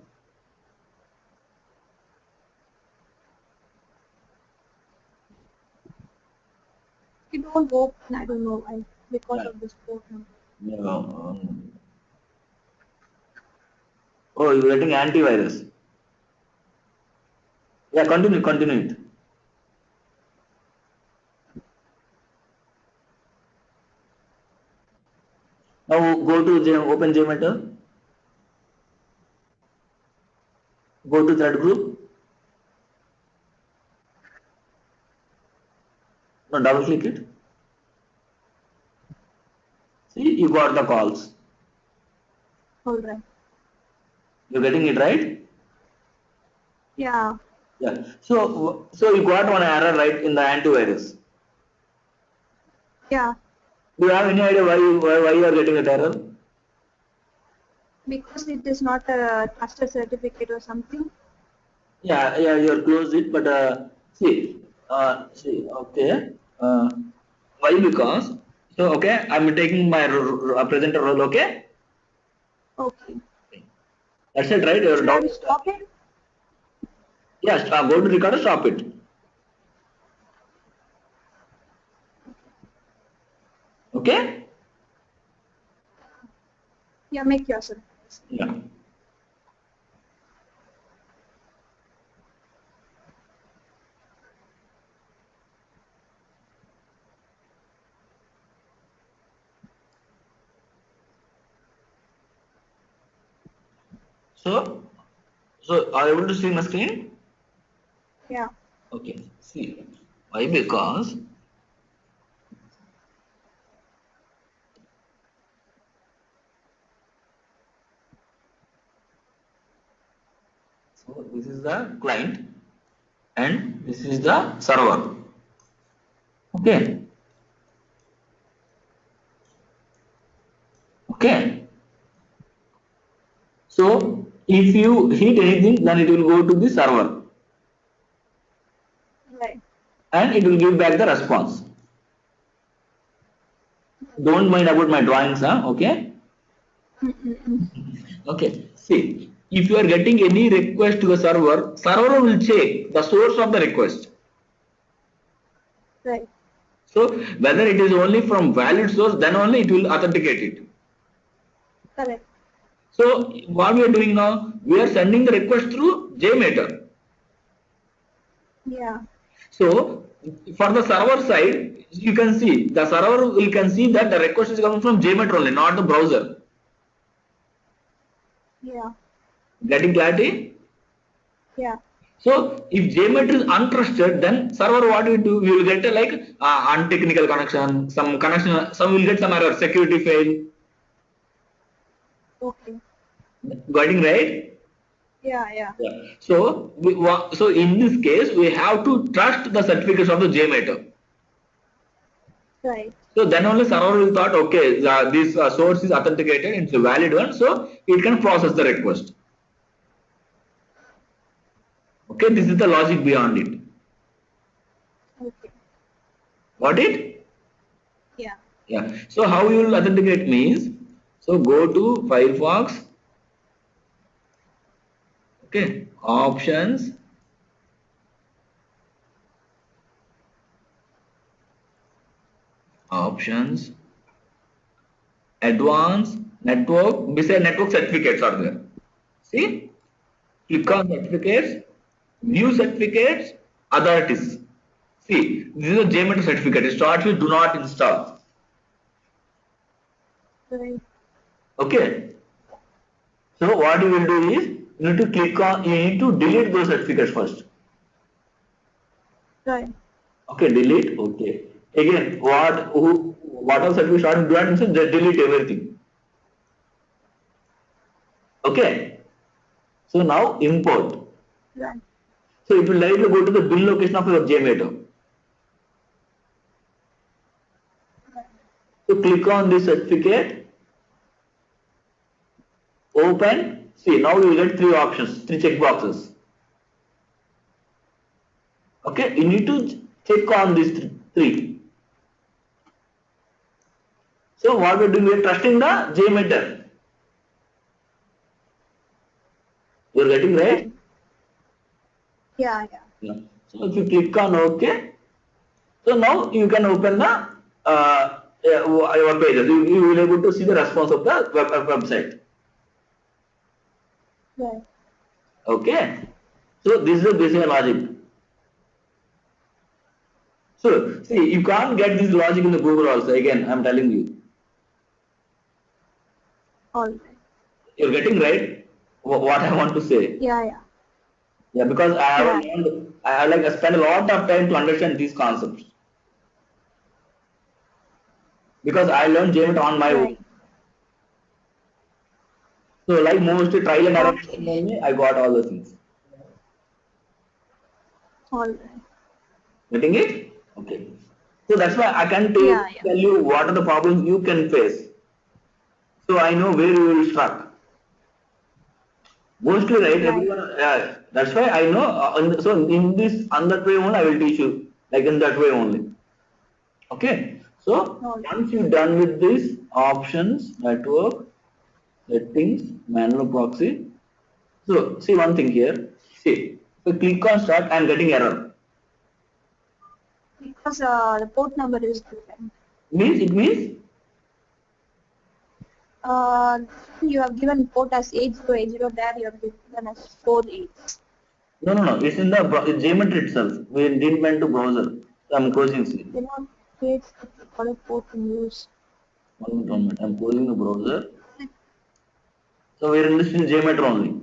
It won't open, I don't know why, because Yeah. of this port number. Yeah. Oh, you're getting antivirus. Yeah, continue it. Now go to open JMeter. Go to that group. Now double click it. See, you got the calls. Alright. You're getting it right? Yeah. Yeah. So you got one error right in the antivirus. Yeah. Do you have any idea why you are getting that error? Because it is not a trusted certificate or something. Yeah, you're close it, but see, okay. Why? Because so okay, I'm taking my presenter role. Okay, Okay. that's it, right? Your Should I doubt. stop it? Yes, go to recorder, stop it. Okay. Yeah, make yourself. Yeah. So, are you able to see my screen? Yeah. Okay. See, why? Because so this is the client and this is the server. Okay. Okay. So if you hit anything, then it will go to the server Right. and it will give back the response. Don't mind about my drawings, huh? Okay. Okay. See, if you are getting any request to the server, server will check the source of the request. Right. So whether it is only from valid source, then only it will authenticate it. Correct. So what we are doing now, we are sending the request through JMeter. Yeah. So for the server side, you can see the server will can see that the request is coming from JMeter only, not the browser. Yeah. Getting clarity? Yeah. So if JMeter is untrusted, then server what we do, we will get a like untechnical connection, some connection, some will get some error, security fail. Okay. Getting right? Yeah. Yeah. Yeah. So so in this case, we have to trust the certificates of the JMeter. Right. So then only server will thought, okay, this source is authenticated, it's a valid one, so it can process the request. Okay, this is the logic beyond it. Okay. Got it? Yeah. Yeah. So how you will authenticate means, so go to Firefox, okay, options, options, advanced, network, beside network certificates are there. See, click Right. on certificates, view certificates, authorities. See, this is a JMeter certificate. Start with do not install. Right. Okay. So what you will do is you need to click on, you need to delete those certificates first. Right. Okay, delete. Okay. Again, what all certificates are do not install, just delete everything. Okay. So now import. Right. So it will directly go to the bin location of your JMeter. So click on this certificate, open. See, now you will get three options, three check boxes. Okay, you need to check on these three. So what we are doing, we are trusting the JMeter. You are getting right? Right. Yeah. Yeah. Yeah. So if you click on OK, so now you can open the your pages. You will be able to see the response of the website. Right. Okay. So this is the basic logic. So see, you can't get this logic in the Google also. Again, I'm telling you. All right. You're getting right what I want to say. Yeah. Yeah. Yeah, because I have Yeah. learned, I like I spend a lot of time to understand these concepts. Because I learned JMeter on my own. Right. So like mostly trial and error Okay. only, I got all the things. All right. Getting it? Okay. So that's why I can Yeah. Yeah. tell you what are the problems you can face. So I know where you will stuck. Mostly right, Right. everyone. That's why I know. So in this, on that way only, I will teach you. Like in that way only. Okay. So All right. once you're done with this options, network, settings, manual proxy. So see one thing here. See, so click on start. I'm getting error. Because the port number is different. Means it means Uh, you have given port as 8080. There you have given as 48. no. It's in the geometry itself. We didn't meant to browser. So I'm closing. See. They not create the correct port in use. One minute. I'm closing the browser. So we're in this geometry only.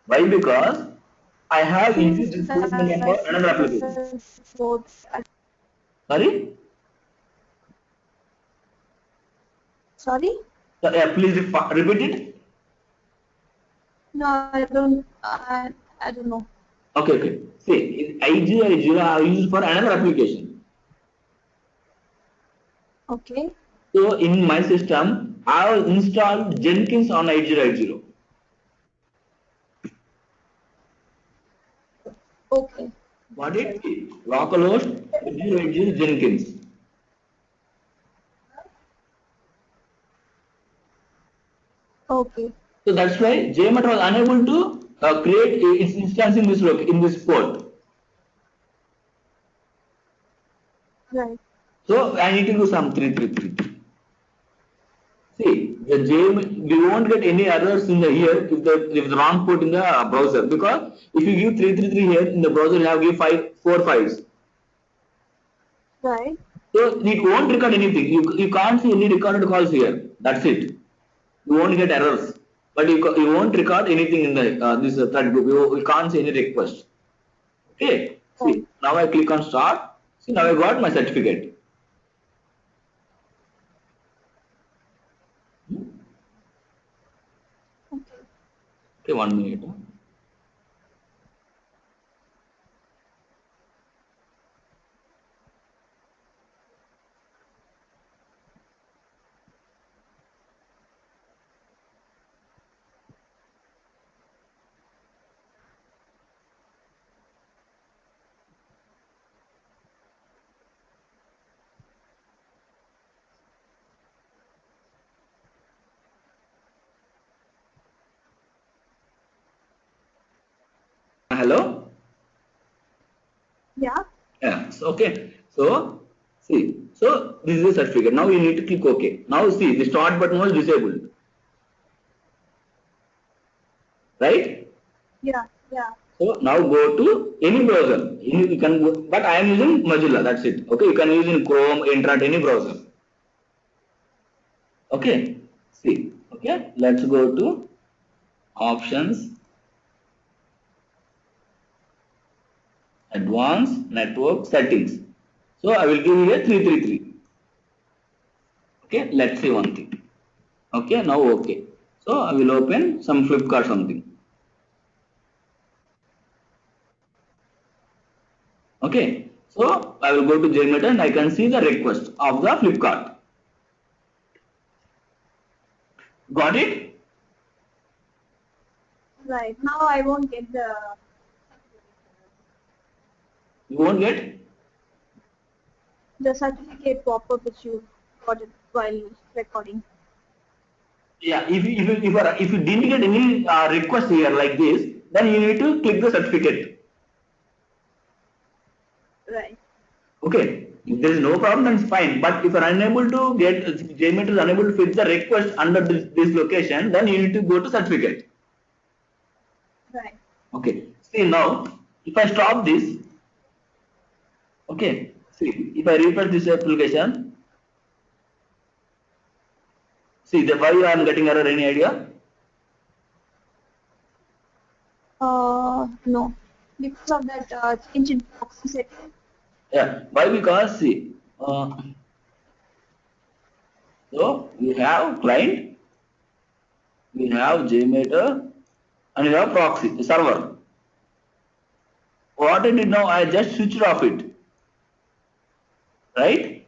Why? Because I have used this port number for another application. Sorry? Sorry? Yeah, please repeat it. No, I don't know. Okay, okay. See, IG I have used for another application. Okay. So in my system, I have installed Jenkins on 8080. Okay. What it is? Localhost 8080 Jenkins. Okay. So that's why JMeter was unable to create its instance in this port. Right. So I need to do some 3333. See, we won't get any errors in the here if the wrong port in the browser, because if you give 333 here in the browser, you have give 4 files. Right. So it won't record anything. You can't see any recorded calls here. That's it. You won't get errors, but you won't record anything in the this thread group. You can't see any request. Okay. Right. See, now I click on start. See, now I got my certificate. Okay. Okay, 1 minute. Hello. Yeah. Yeah. So, okay. So see. So this is the certificate. Now you need to click OK. Now see, the start button was disabled. Right? Yeah. Yeah. So now go to any browser. You can go, but I am using Mozilla. That's it. Okay. You can use in Chrome, Internet, any browser. Okay. See. Okay. Let's go to options, advanced network settings. So I will give here 333. Okay. Let's see one thing. Okay. Now okay. So I will open some Flipkart something. Okay. So I will go to JMeter and I can see the request of the Flipkart. Got it? Right. Now I won't get You won't get? the certificate pop-up which you got it while recording. Yeah. If you didn't get any request here like this, then you need to click the certificate. Right. Okay. If there is no problem, then it's fine. But if you are unable to get, JMeter is unable to fit the request under this location, then you need to go to certificate. Right. Okay. See now, if I stop this, okay. See, if I refresh this application, see the why I am getting error. Any idea? No. Because of that change in proxy setting. Yeah. Why? Because see, so we have client, we have JMeter, and we have proxy server. What I did now, I just switched off it, right?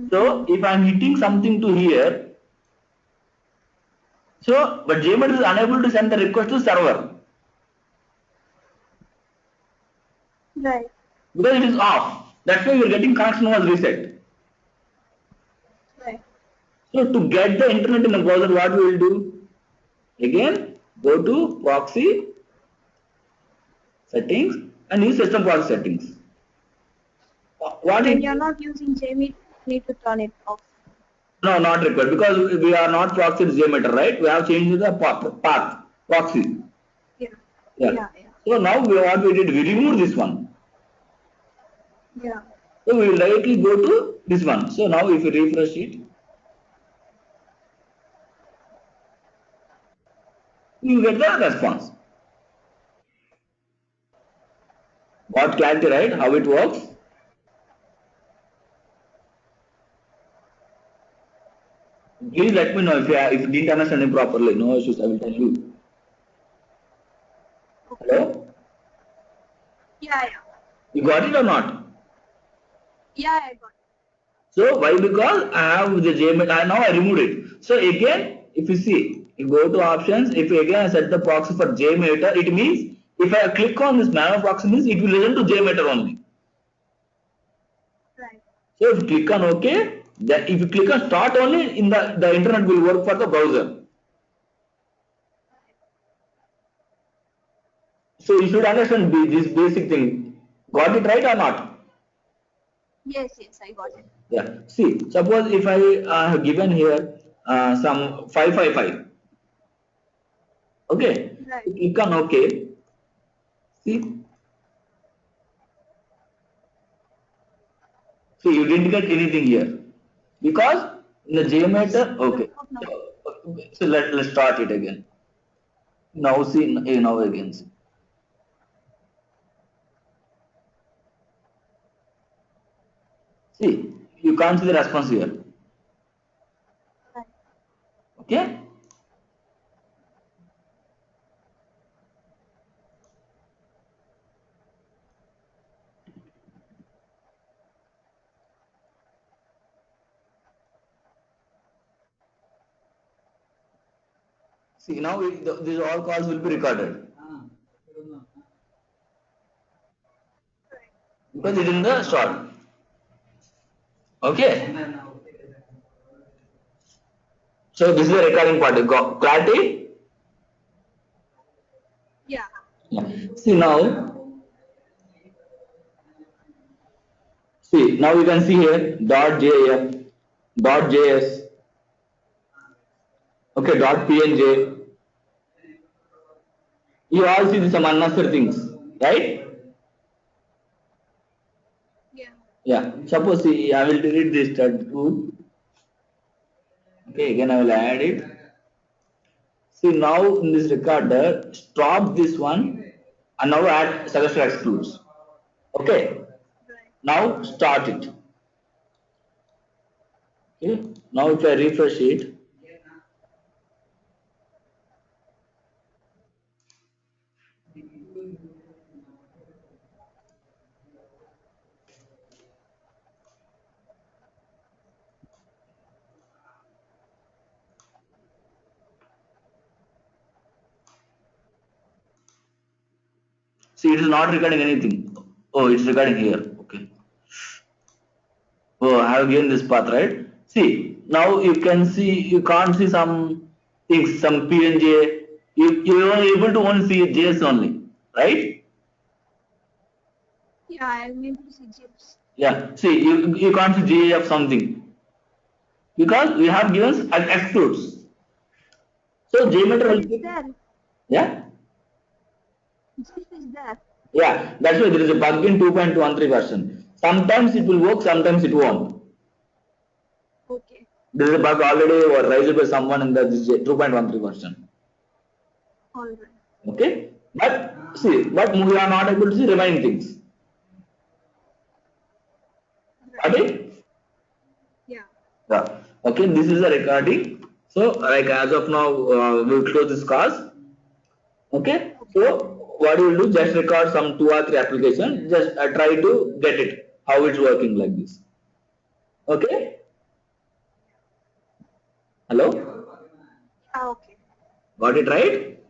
So if I'm hitting something to here, so but JMeter is unable to send the request to server Right. because it is off. That's why you're getting connection was reset. Right. So to get the internet in the browser, what we will do? Again, go to proxy settings and use system proxy settings. What When it? you're not using JMeter, you need to turn it off. No, not required because we are not proxy JMeter, right? We have changed the path proxy. Yeah. Yeah. Yeah. Yeah. So now what we did, we remove this one. Yeah. So we will directly go to this one. So now if you refresh it, you get the response. Got clarity, right? How it works? Please let me know if you didn't understand it properly. No issues. I will tell you. Hello? Yeah, You got it or not? yeah, I got it. So why? Because I have the JMeter. Now I removed it. So again, if you see, you go to options. If you again set the proxy for JMeter, it means if I click on this manual proxy, means it will listen to JMeter only. Right. So if you click on OK, then if you click on start only, in the internet will work for the browser. So you should understand this basic thing. Got it right or not? Yes, I got it. Yeah. See, suppose if I have given here some 555. Okay. Right. You click on OK. See. See, you didn't get anything here because in the JMeter. Okay. So let's start it again. Now see now again. See, you can't see the response here. Right. Okay. See now these all calls will be recorded because it is in the start. Okay. So this is the recording part. Got clarity? Yeah. Yeah. See now. See now you can see here .jf, .js, okay, .pnj. You all see some unnecessary things, right? Yeah. Yeah. Suppose see, I will delete this group. Okay, again I will add it. See now in this recorder, stop this one and now add suggested excludes. Okay. Right. Now start it. Okay. Now if I refresh it, see it is not recording anything. Oh, it's recording here. Okay. Oh, I have given this path, right? See, now you can see, you can't see some things, some PNJ. You are able to only see JS only, right? Yeah, I'm able to see GIFs. Yeah. See, you can't see JF something because we have given excludes. So JMeter But will it's be, there. yeah, GIF is there. yeah. That's why there is a bug in 2.13 version. Sometimes it will work, sometimes it won't. Okay. There is a bug already raised by someone in the 2.13 version. All right. Okay, but see, but we are not able to see remaining things. Right. Got it? Yeah. Yeah. Okay, this is a recording. So, like as of now, we'll close this class. Okay. So, what you will do? Just record some 2 or 3 applications. Just try to get it how it's working like this. Okay. Hello. Ah, okay. Got it right?